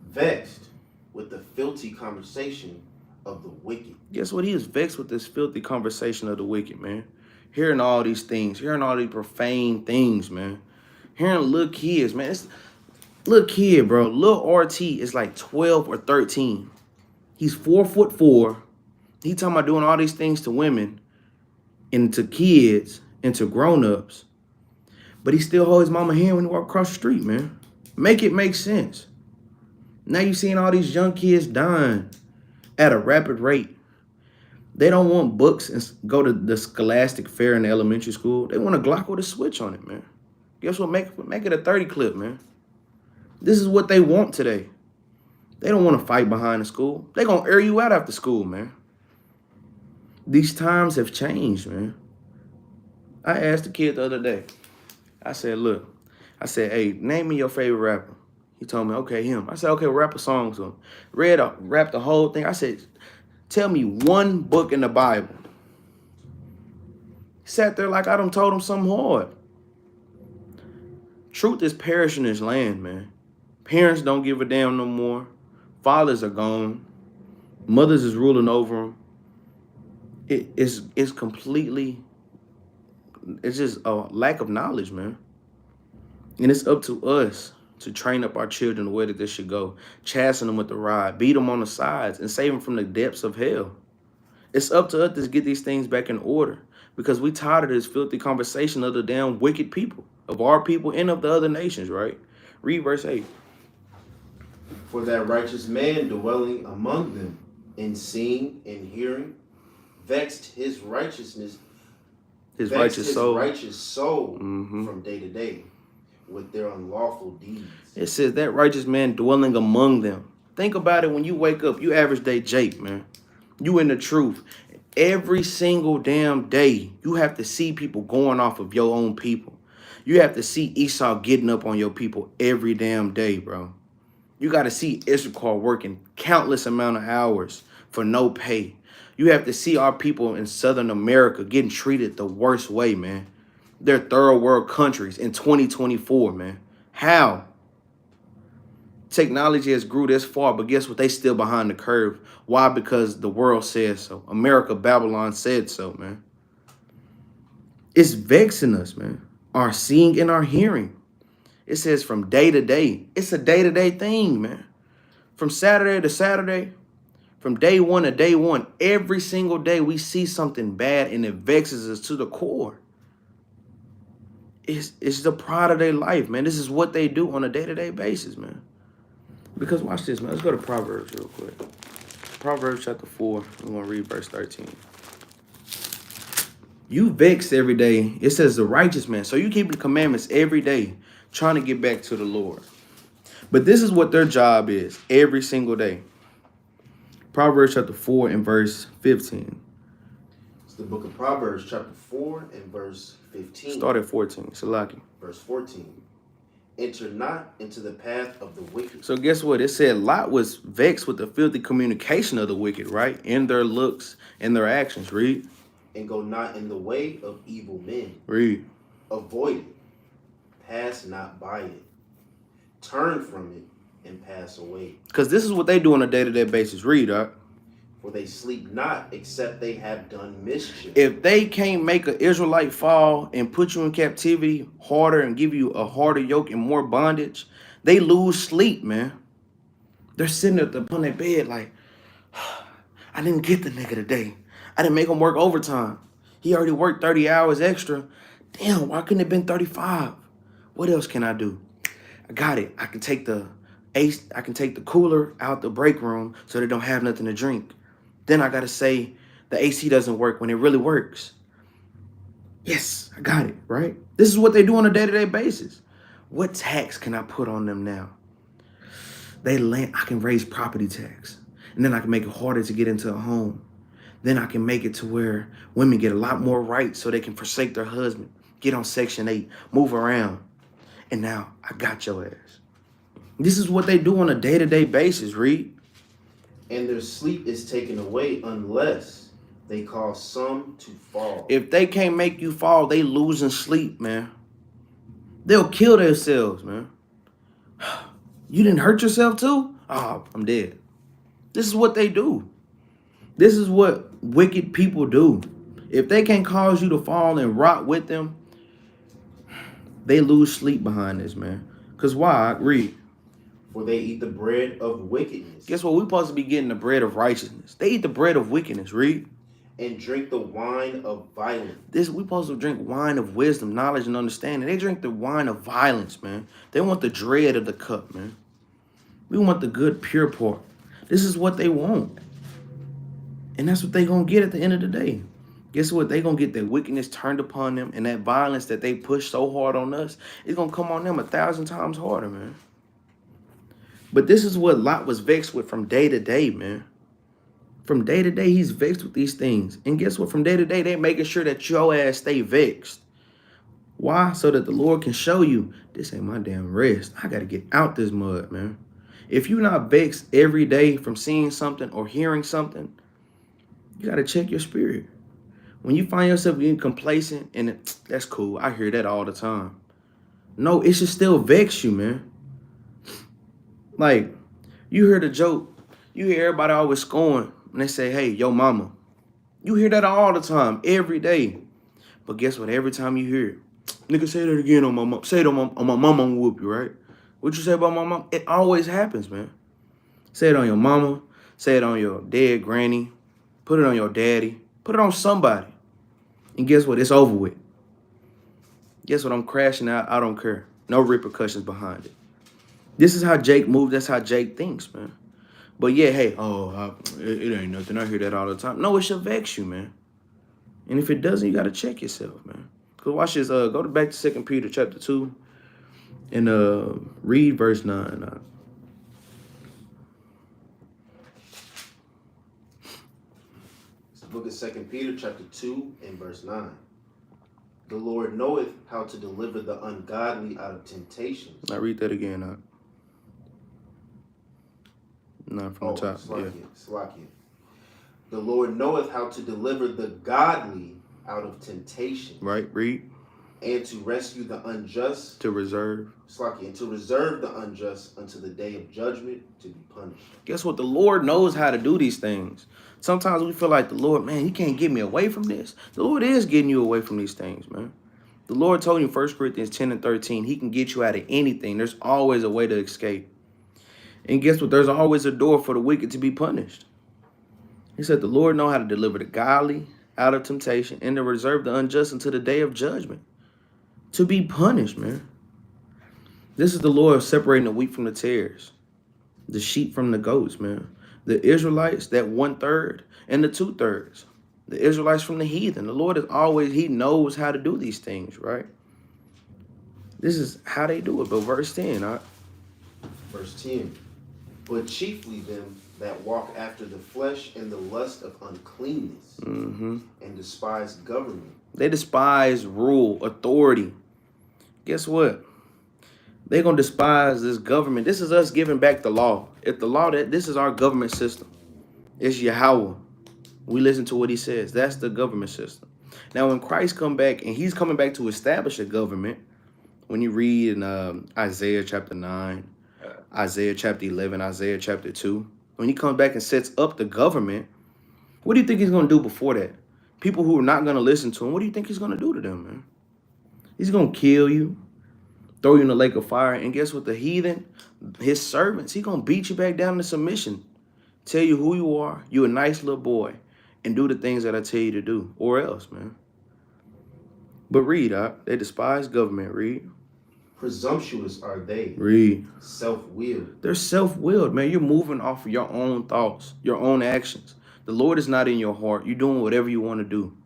Vexed with the filthy conversation of the wicked. Guess what? He is vexed with this filthy conversation of the wicked, man. Hearing all these things, hearing all these profane things, man. Hearing little kids, man. It's little kid, bro. Little RT is like 12 or 13. He's 4'4". He talking about doing all these things to women and to kids and to grown-ups. But he still hold his mama hand when he walk across the street, man. Make it make sense. Now you seeing all these young kids dying at a rapid rate. They don't want books and go to the Scholastic Fair in the elementary school. They want a Glock with a switch on it, man. Guess what? Make it a 30 clip, man. This is what they want today. They don't want to fight behind the school. They going to air you out after school, man. These times have changed, man. I asked the kid the other day. I said, look. I said, hey, name me your favorite rapper. He told me, okay, him. I said, okay, rap a song to him. Rap the whole thing. I said, tell me one book in the Bible. He sat there like I done told him something hard. Truth is perishing in this land, man. Parents don't give a damn no more. Fathers are gone. Mothers is ruling over them. It's completely, it's just a lack of knowledge, man. And it's up to us to train up our children the way that they should go. Chasten them with the rod. Beat them on the sides and save them from the depths of hell. It's up to us to get these things back in order. Because we tired of this filthy conversation of the damn wicked people. Of our people and of the other nations, right? Read verse 8. For that righteous man dwelling among them in seeing and hearing vexed his righteousness. His righteous soul. Righteous soul from day to day with their unlawful deeds. It says that righteous man dwelling among them. Think about it when you wake up. You average day Jake, man. You in the truth. Every single damn day, you have to see people going off of your own people. You have to see Esau getting up on your people every damn day, bro. You got to see Issachar working countless amount of hours for no pay. You have to see our people in Southern America getting treated the worst way, man. They're third world countries in 2024, man. How? Technology has grew this far, but guess what? They still behind the curve. Why? Because the world says so. America, Babylon said so, man. It's vexing us, man. Our seeing and our hearing. It says from day to day. It's a day-to-day thing, man. From Saturday to Saturday, from day one to day one, every single day we see something bad and it vexes us to the core. It's the pride of their life, man. This is what they do on a day-to-day basis, man. Because watch this, man. Let's go to Proverbs real quick. Proverbs chapter 4. We're going to read verse 13. You vex every day. It says the righteous man. So you keep the commandments every day, trying to get back to the Lord. But this is what their job is every single day. Proverbs chapter 4 and verse 15. It's the book of Proverbs chapter 4 and verse 15. Start at 14. Salaki. Verse 14. Enter not into the path of the wicked. So guess what? It said Lot was vexed with the filthy communication of the wicked, right? In their looks and their actions. Read. And go not in the way of evil men. Read. Avoid it. Pass not by it. Turn from it and pass away. Because this is what they do on a day-to-day basis. Read, For they sleep not except they have done mischief. If they can't make an Israelite fall and put you in captivity harder and give you a harder yoke and more bondage, They lose sleep, man. They're sitting upon their bed like, I didn't get the nigga today. I didn't make him work overtime. He already worked 30 hours extra. Damn, why couldn't it have been 35? What else can I do? I got it. I can take the cooler out the break room so they don't have nothing to drink. Then I gotta say the AC doesn't work when it really works. Yes, I got it, right? This is what they do on a day-to-day basis. What tax can I put on them now? I can raise property tax. And then I can make it harder to get into a home. Then I can make it to where women get a lot more rights so they can forsake their husband, get on Section 8, move around. And now I got your ass. This is what they do on a day-to-day basis, Reed. And their sleep is taken away unless they cause some to fall. If they can't make you fall, they losing sleep, man. They'll kill themselves, man. You didn't hurt yourself too? Oh, I'm dead. This is what they do. This is what wicked people do. If they can't cause you to fall and rot with them, they lose sleep behind this, man. Because why? Read. For they eat the bread of wickedness. Guess what? We're supposed to be getting the bread of righteousness. They eat the bread of wickedness. Read. And drink the wine of violence. We're supposed to drink wine of wisdom, knowledge, and understanding. They drink the wine of violence, man. They want the dread of the cup, man. We want the good, pure part. This is what they want. And that's what they're going to get at the end of the day. Guess what? They're going to get that wickedness turned upon them, and that violence that they push so hard on us, it's going to come on them 1,000 times harder, man. But this is what Lot was vexed with from day to day, man. From day to day, he's vexed with these things. And guess what? From day to day, they're making sure that your ass stay vexed. Why? So that the Lord can show you, this ain't my damn rest. I got to get out this mud, man. If you're not vexed every day from seeing something or hearing something, you got to check your spirit. When you find yourself getting complacent, and that's cool. I hear that all the time. No, it should still vex you, man. Like, you hear the joke. You hear everybody always scoring when they say, hey, yo mama. You hear that all the time, every day. But guess what? Every time you hear it, nigga, say that again on my mom. Say it on my mama, I'm gonna whoop you, right? What you say about my mom? It always happens, man. Say it on your mama. Say it on your dead granny. Put it on your daddy. Put it on somebody. And guess what? It's over with. Guess what? I'm crashing out. I don't care. No repercussions behind it. This is how Jake moves. That's how Jake thinks, man. But yeah, hey, it ain't nothing. I hear that all the time. No, it should vex you, man. And if it doesn't, you got to check yourself, man. Because watch this. Go back to 2 Peter chapter 2 and read verse 9. It's the book of 2 Peter chapter 2 and verse 9. The Lord knoweth how to deliver the ungodly out of temptations. Now read that again. Not from the top. Slakia. The Lord knoweth how to deliver the godly out of temptation. Right, read. And to rescue the unjust. To reserve. Slakia. And to reserve the unjust unto the day of judgment to be punished. Guess what? The Lord knows how to do these things. Sometimes we feel like the Lord, man, he can't get me away from this. The Lord is getting you away from these things, man. The Lord told you in 1 Corinthians 10 and 13, he can get you out of anything. There's always a way to escape. And guess what? There's always a door for the wicked to be punished. He said the Lord know how to deliver the godly out of temptation and to reserve the unjust until the day of judgment. To be punished, man. This is the Lord separating the wheat from the tares, the sheep from the goats, man. The Israelites, that 1/3 and the 2/3. The Israelites from the heathen. The Lord is always, he knows how to do these things, right? This is how they do it. But verse 10, all right? Verse 10. But chiefly them that walk after the flesh and the lust of uncleanness, and despise government. They despise rule, authority. Guess what? They're going to despise this government. This is us giving back the law. If the law, this is our government system. It's Yahweh. We listen to what he says. That's the government system. Now, when Christ come back, and he's coming back to establish a government, when you read in Isaiah chapter 9, Isaiah chapter 11, Isaiah chapter 2, when he comes back and sets up the government, what do you think he's going to do before that? People who are not going to listen to him, what do you think he's going to do to them, man? He's going to kill you. throw you in the lake of fire. And guess what? The heathen, his servants, he gonna beat you back down to submission. Tell you who you are. You a nice little boy. And do the things that I tell you to do. Or else, man. But read, they despise government. Read. Presumptuous are they. Read. Self-willed. They're self-willed, man. You're moving off of your own thoughts, your own actions. The Lord is not in your heart. You're doing whatever you want to do.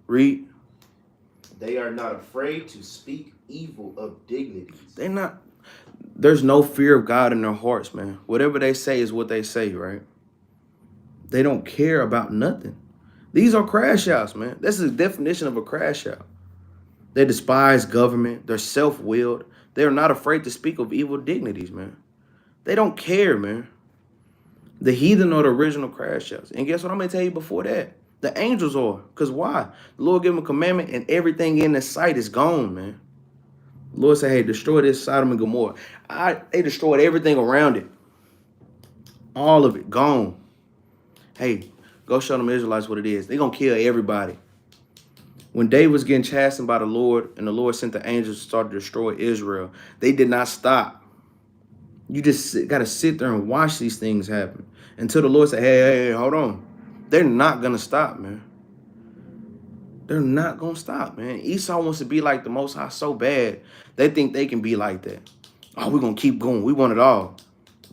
Read. They are not afraid to speak evil of dignities. They're not. There's no fear of God in their hearts, man. Whatever they say is what they say, right? They don't care about nothing. These are crash outs, man. That's the definition of a crash out. They despise government. They're self-willed. They're not afraid to speak of evil dignities, man. They don't care, man. The heathen are the original crash outs. And guess what I'm going to tell you before that? The angels are. Because why? The Lord gave them a commandment and everything in the sight is gone, man. The Lord said, hey, destroy this Sodom and Gomorrah. They destroyed everything around it. All of it, gone. Hey, go show them Israelites what it is. They're going to kill everybody. When David was getting chastened by the Lord and the Lord sent the angels to start to destroy Israel, they did not stop. You just got to sit there and watch these things happen until the Lord said, hey, hold on. They're not going to stop, man. They're not going to stop, man. Esau wants to be like the Most High so bad. They think they can be like that. Oh, we're going to keep going. We want it all.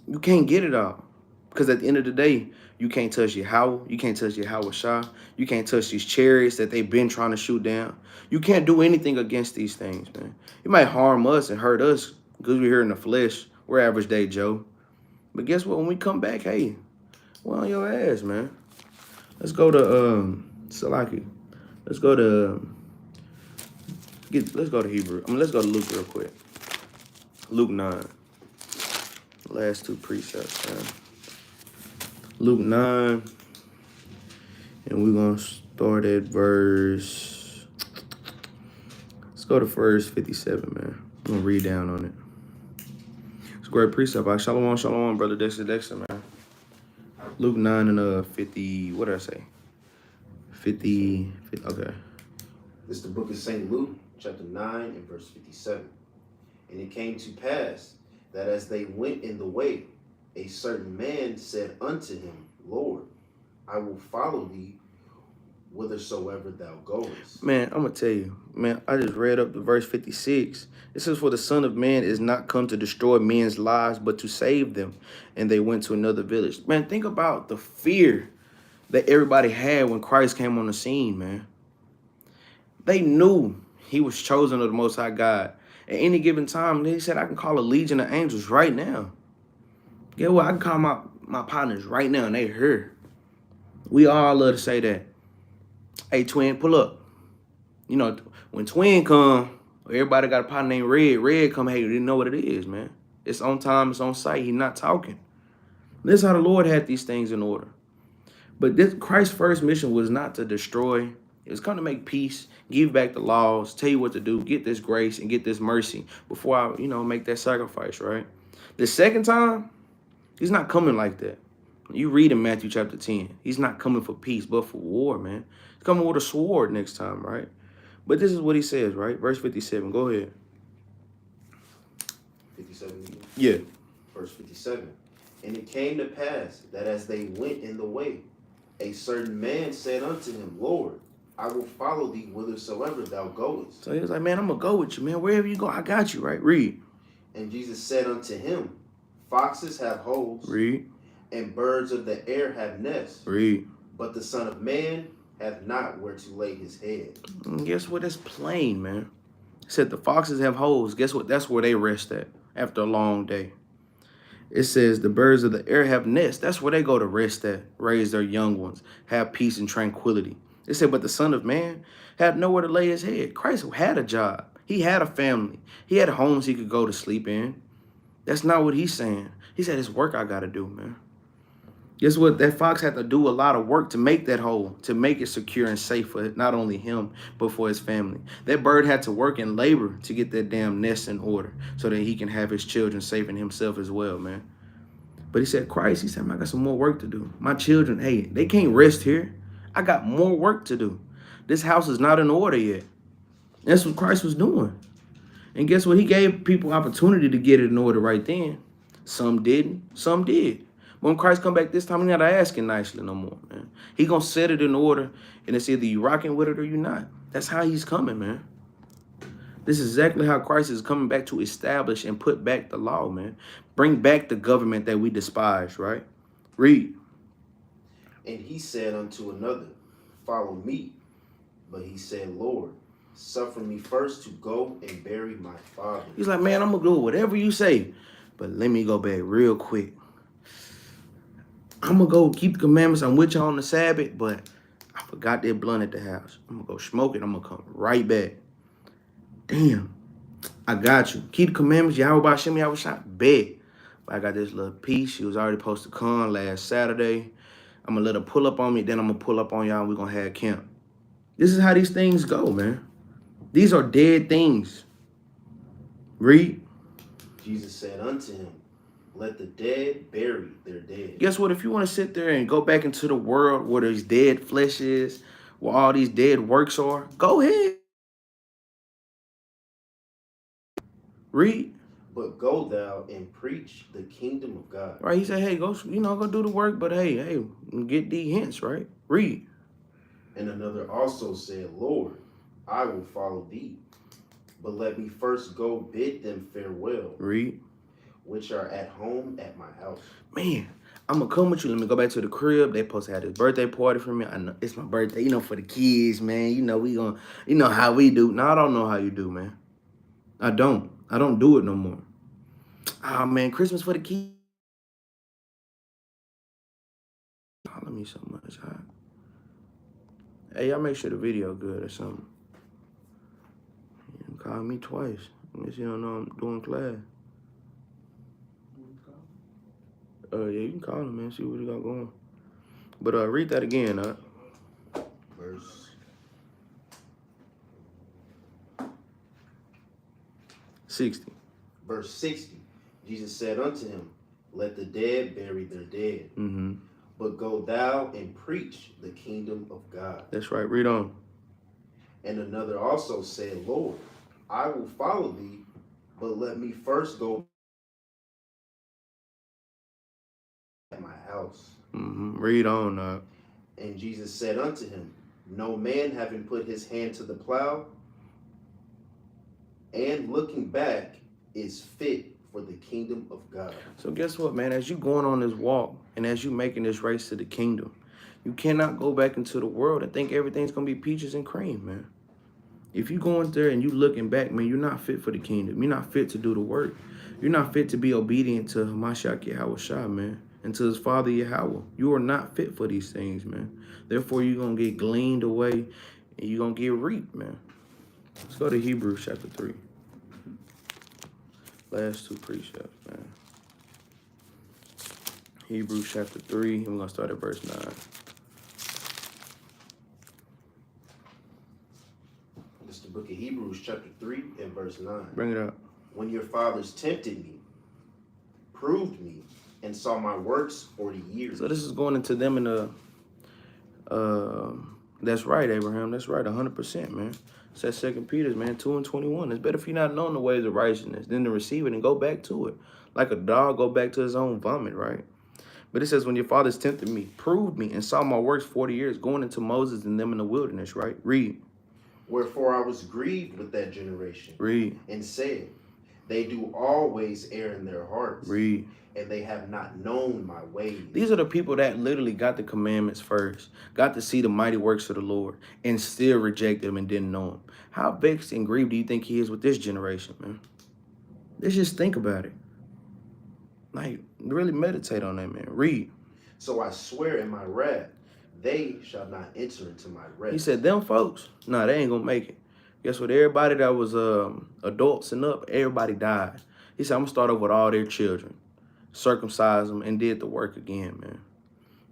You can't get it all. Because at the end of the day, you can't touch Yahweh. You can't touch Yahweh Shah. You can't touch these chariots that they've been trying to shoot down. You can't do anything against these things, man. It might harm us and hurt us because we're here in the flesh. We're average day Joe. But guess what? When we come back, hey, we're on your ass, man. Let's go to Salaki. Let's go to Hebrew. Let's go to Luke real quick. Luke 9. Last two precepts, man. Luke 9. And we're gonna start at verse. Let's go to verse 57, man. I'm gonna read down on it. It's a great precept. Shalom, shalom, brother Dexter, man. Luke 9 and 50. What did I say? 50. Okay. This is the book of St. Luke, chapter 9 and verse 57. And it came to pass that as they went in the way, a certain man said unto him, Lord, I will follow thee whithersoever thou goest. Man, I'm going to tell you, man, I just read up to verse 56. It says, for the Son of Man is not come to destroy men's lives, but to save them. And they went to another village. Man, think about the fear that everybody had when Christ came on the scene, man. They knew he was chosen of the Most High God. At any given time, they said, I can call a legion of angels right now. Get what? I can call my partners right now, and they here. We all love to say that. Hey, twin, pull up. You know, when twin come, everybody got a partner named Red. Red come, hey, you didn't know what it is, man. It's on time, it's on site. He's not talking. This is how the Lord had these things in order. But this Christ's first mission was not to destroy. It was come to make peace, give back the laws, tell you what to do, get this grace and get this mercy before I, make that sacrifice, right? The second time, he's not coming like that. You read in Matthew chapter 10, he's not coming for peace, but for war, man. He's coming with a sword next time, right? But this is what he says, right? Verse 57, go ahead. 57? Yeah. Verse 57. And it came to pass that as they went in the way, a certain man said unto him, Lord, I will follow thee whithersoever thou goest. So he was like, man, I'm going to go with you, man. Wherever you go, I got you, right? Read. And Jesus said unto him, foxes have holes. Read. And birds of the air have nests. Read. But the Son of Man hath not where to lay his head. And guess what? That's plain, man. It said the foxes have holes. Guess what? That's where they rest at after a long day. It says the birds of the air have nests. That's where they go to rest at, raise their young ones, have peace and tranquility. It said, but the Son of Man had nowhere to lay his head. Christ had a job. He had a family. He had homes he could go to sleep in. That's not what he's saying. He said, it's work I got to do, man. Guess what? That fox had to do a lot of work to make that hole, to make it secure and safe for not only him, but for his family. That bird had to work and labor to get that damn nest in order so that he can have his children safe and himself as well, man. But he said, Christ, he said, man, I got some more work to do. My children, hey, they can't rest here. I got more work to do. This house is not in order yet. That's what Christ was doing. And guess what? He gave people opportunity to get it in order right then. Some didn't, some did. When Christ come back this time, he not asking nicely no more, man. He gonna set it in order, and it's either you rocking with it or you not. That's how he's coming, man. This is exactly how Christ is coming back to establish and put back the law, man. Bring back the government that we despise, right? Read. And he said unto another, Follow me. But he said, Lord, suffer me first to go and bury my father. He's like, man, I'm gonna do whatever you say, but let me go back real quick. I'm gonna go keep the commandments. I'm with you on the Sabbath, but I forgot that blunt at the house. I'm gonna go smoke it. I'm gonna come right back. Damn, I got you. Keep the commandments. Yahweh Shem Yahweh shot bet. But I got this little piece. She was already supposed to come last Saturday. I'm gonna let her pull up on me. Then I'm gonna pull up on y'all and we're gonna have camp. This is how these things go, man. These are dead things. Read. Jesus said unto him, Let the dead bury their dead. Guess what? If you want to sit there and go back into the world where there's dead flesh is, where all these dead works are, go ahead. Read. But go thou and preach the kingdom of God. Right? He said, hey, go do the work, but hey, get these hints, right? Read. And another also said, Lord, I will follow thee, but let me first go bid them farewell. Read. Which are at home at my house. Man, I'm gonna come with you. Let me go back to the crib. They supposed to have this birthday party for me. I know it's my birthday, for the kids, man. We gonna how we do. No, I don't know how you do, man. I don't do it no more. Oh man, Christmas for the kids. Follow me so much, huh? Hey, y'all make sure the video good or something. You call me twice. I guess you don't know I'm doing class. Yeah, you can call him, man. See what he got going. But read that again, Verse 60. Verse 60. Jesus said unto him, Let the dead bury their dead. Mm-hmm. But go thou and preach the kingdom of God. That's right. Read on. And another also said, Lord, I will follow thee, but let me first go at my house. Mm-hmm. Read on. And Jesus said unto him, No man having put his hand to the plow and looking back is fit for the kingdom of God. So guess what, man? As you going on this walk and as you making this race to the kingdom, you cannot go back into the world and think everything's going to be peaches and cream, man. If you go in there and you looking back, man, you're not fit for the kingdom. You're not fit to do the work. You're not fit to be obedient to Hamashiach Yahweh Shah, man, and to his father Yahweh. You are not fit for these things, man. Therefore, you're going to get gleaned away and you're going to get reaped, man. Let's go to Hebrews chapter 3. Last two precepts, man. Hebrews chapter 3, and we're going to start at verse 9. This is the book of Hebrews chapter 3 and verse 9. Bring it up. When your fathers tempted me, proved me, and saw my works 40 years. So this is going into them in the, that's right, Abraham. That's right, 100%, man. It's that 2 Peter, man, 2 and 21. It's better for you not knowing the ways of righteousness than to receive it and go back to it. Like a dog go back to his own vomit, right? But it says, when your fathers tempted me, proved me, and saw my works 40 years, going into Moses and them in the wilderness, right? Read. Wherefore I was grieved with that generation. Read. And said, They do always err in their hearts. Read. And they have not known my ways. These are the people that literally got the commandments first, got to see the mighty works of the Lord, and still rejected them and didn't know him. How vexed and grieved do you think he is with this generation, man? Let's just think about it. Like, really meditate on that, man. Read. So I swear in my wrath, they shall not enter into my rest. He said, them folks, nah, they ain't gonna make it. Guess what? Everybody that was adults and up, everybody died. He said, I'm gonna start over with all their children, circumcise them, and did the work again, man.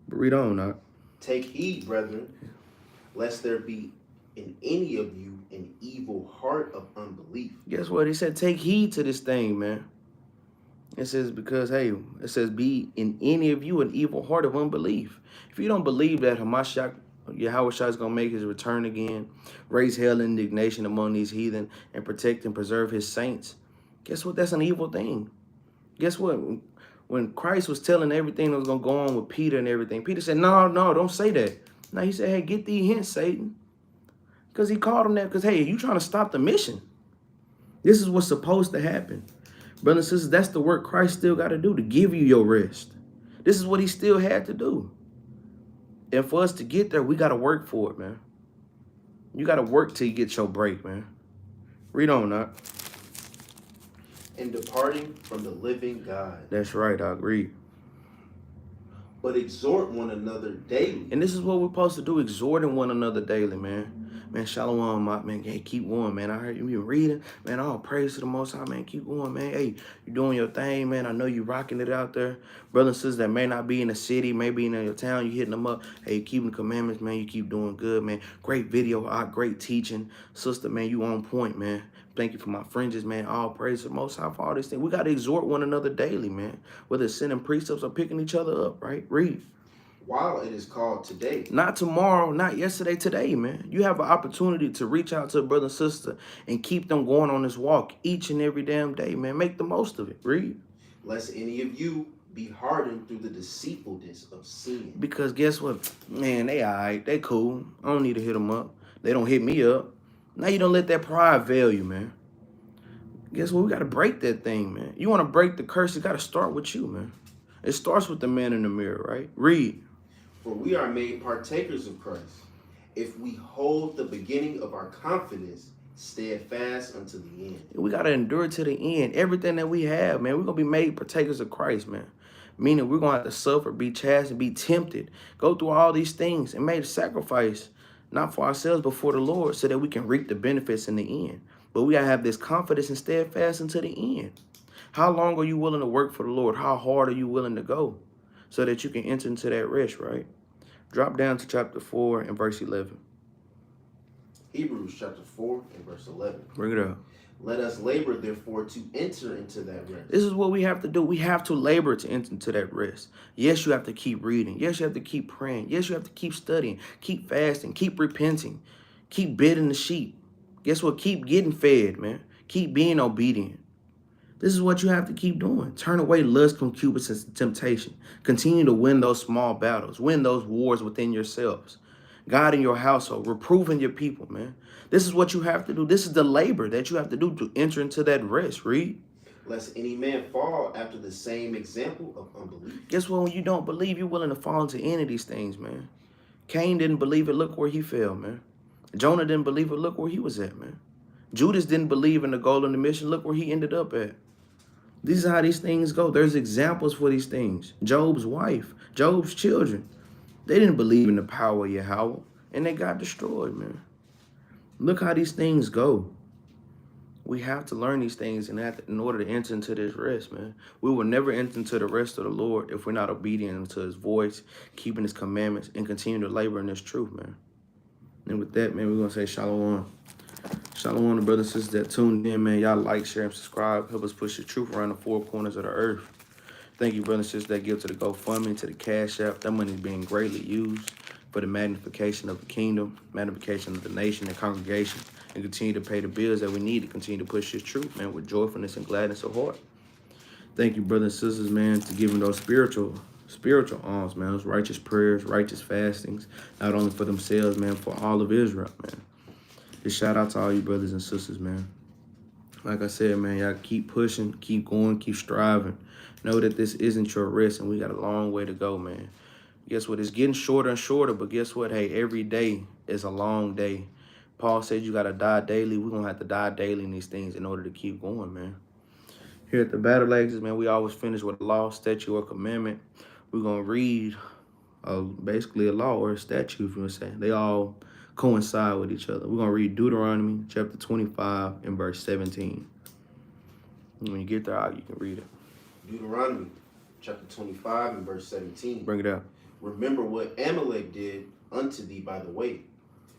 But read on, now. Take heed, brethren, lest there be in any of you an evil heart of unbelief. Guess what? He said, take heed to this thing, man. It says, because, hey, it says, be in any of you an evil heart of unbelief. If you don't believe that Hamashiach Yahweh Shai is going to make his return again, raise hell and indignation among these heathen, and protect and preserve his saints. Guess what? That's an evil thing. Guess what? When Christ was telling everything that was going to go on with Peter and everything, Peter said, no, don't say that. Now he said, hey, get thee hence, Satan. Because he called him that because, hey, you trying to stop the mission. This is what's supposed to happen. Brothers and sisters, that's the work Christ still got to do to give you your rest. This is what he still had to do. And for us to get there, we got to work for it, man. You got to work till you get your break, man. Read on, now. And departing from the living God. That's right, I agree. But exhort one another daily. And this is what we're supposed to do, exhorting one another daily, man. Man, shalom, man. Hey, keep going, man. I heard you been reading. Man, all praise to the Most High, man. Keep going, man. Hey, you doing your thing, man. I know you rocking it out there. Brothers and sisters that may not be in the city, maybe in your town, you hitting them up. Hey, keeping the commandments, man. You keep doing good, man. Great video, great teaching. Sister, man, you on point, man. Thank you for my fringes, man. All praise to the Most High for all these things. We got to exhort one another daily, man. Whether it's sending precepts or picking each other up, right? Read. While it is called today. Not tomorrow, not yesterday, today, man. You have an opportunity to reach out to a brother and sister and keep them going on this walk each and every damn day, man. Make the most of it. Read. Lest any of you be hardened through the deceitfulness of sin. Because guess what? Man, they all right. They cool. I don't need to hit them up. They don't hit me up. Now you don't let that pride veil you, man. Guess what? We got to break that thing, man. You want to break the curse, it got to start with you, man. It starts with the man in the mirror, right? Read. For we are made partakers of Christ, if we hold the beginning of our confidence steadfast unto the end. We got to endure to the end. Everything that we have, man, we're going to be made partakers of Christ, man. Meaning we're going to have to suffer, be chastened, be tempted, go through all these things and make a sacrifice, not for ourselves, but for the Lord, so that we can reap the benefits in the end. But we got to have this confidence and steadfast until the end. How long are you willing to work for the Lord? How hard are you willing to go so that you can enter into that rest, right? Drop down to chapter 4 and verse 11. Hebrews chapter 4 and verse 11. Bring it up. Let us labor, therefore, to enter into that rest. This is what we have to do. We have to labor to enter into that rest. Yes, you have to keep reading. Yes, you have to keep praying. Yes, you have to keep studying, keep fasting, keep repenting, keep bidding the sheep. Guess what? Keep getting fed, man. Keep being obedient. This is what you have to keep doing. Turn away lust, concupiscence, and temptation. Continue to win those small battles. Win those wars within yourselves. God in your household. Reproving your people, man. This is what you have to do. This is the labor that you have to do to enter into that rest. Read. Lest any man fall after the same example of unbelief. Guess what? When you don't believe, you're willing to fall into any of these things, man. Cain didn't believe it. Look where he fell, man. Jonah didn't believe it. Look where he was at, man. Judas didn't believe in the goal and the mission. Look where he ended up at. These are how these things go. There's examples for these things. Job's wife, Job's children, they didn't believe in the power of Yahweh, and they got destroyed, man. Look how these things go. We have to learn these things in order to enter into this rest, man. We will never enter into the rest of the Lord if we're not obedient to his voice, keeping his commandments, and continue to labor in this truth, man. And with that, man, we're going to say shalom. Shalom to brothers and sisters that tuned in, man. Y'all like, share, and subscribe. Help us push the truth around the four corners of the earth. Thank you, brothers and sisters that give to the GoFundMe, to the Cash App. That money is being greatly used for the magnification of the kingdom, magnification of the nation and congregation, and continue to pay the bills that we need to continue to push this truth, man, with joyfulness and gladness of heart. Thank you, brothers and sisters, man, to giving those spiritual alms, man, those righteous prayers, righteous fastings, not only for themselves, man, for all of Israel, man. Just shout out to all you brothers and sisters, man. Like I said, man, y'all keep pushing, keep going, keep striving. Know that this isn't your rest, and we got a long way to go, man. Guess what? It's getting shorter and shorter, but guess what? Hey, every day is a long day. Paul said you got to die daily. We're going to have to die daily in these things in order to keep going, man. Here at the Battle Axes, man, we always finish with a law, statute, or commandment. We're going to read basically a law or a statute, if you want to say. They all coincide with each other. We're going to read Deuteronomy chapter 25 and verse 17. When you get there, you can read it. Deuteronomy chapter 25 and verse 17. Bring it up. Remember what Amalek did unto thee by the way,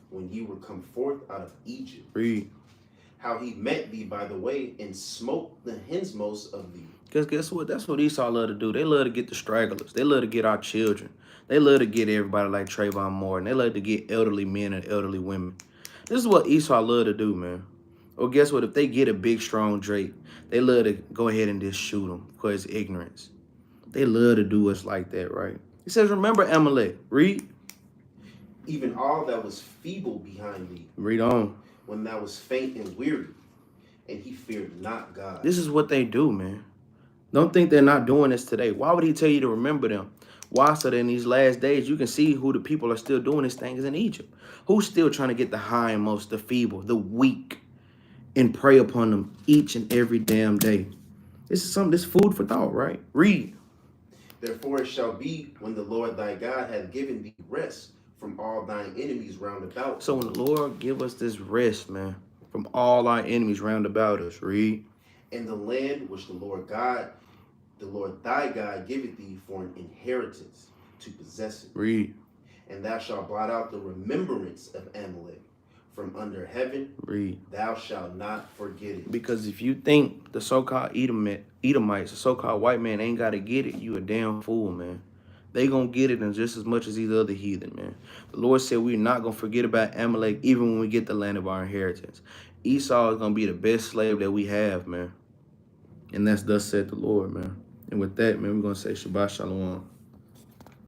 when ye were come forth out of Egypt. Read. how he met thee by the way and smote the hinmost of thee. Because guess what? That's what Esau love to do. They love to get the stragglers. They love to get our children. They love to get everybody like Trayvon Martin. They love to get elderly men and elderly women. This is what Esau love to do, man. Or guess what? If they get a big, strong Drake, they love to go ahead and just shoot him because it's ignorance. They love to do us like that, right? He says, remember Amalek. Read. Even all that was feeble behind thee, Read on. when thou was faint and weary, and he feared not God. This is what they do, man. Don't think they're not doing this today. Why would he tell you to remember them? Why? So that in these last days, you can see who the people are still doing this thing is in Egypt. Who's still trying to get the hindmost, the feeble, the weak, and prey upon them each and every damn day. This is this food for thought, right? Read. Therefore it shall be, when the Lord thy God hath given thee rest from all thine enemies round about. So when the Lord give us this rest, man, from all our enemies round about us, read. In the land which the Lord thy God giveth thee for an inheritance to possess it. Read. And thou shalt blot out the remembrance of Amalek from under heaven. Read. Thou shalt not forget it. Because if you think the so-called Edomites, the so-called white man ain't got to get it, you a damn fool, man. They gonna get it and just as much as these other heathen, man. The Lord said we're not gonna forget about Amalek even when we get the land of our inheritance. Esau is gonna be the best slave that we have, man. And that's thus said the Lord, man. And with that, man, we're gonna say Shabbat Shalom.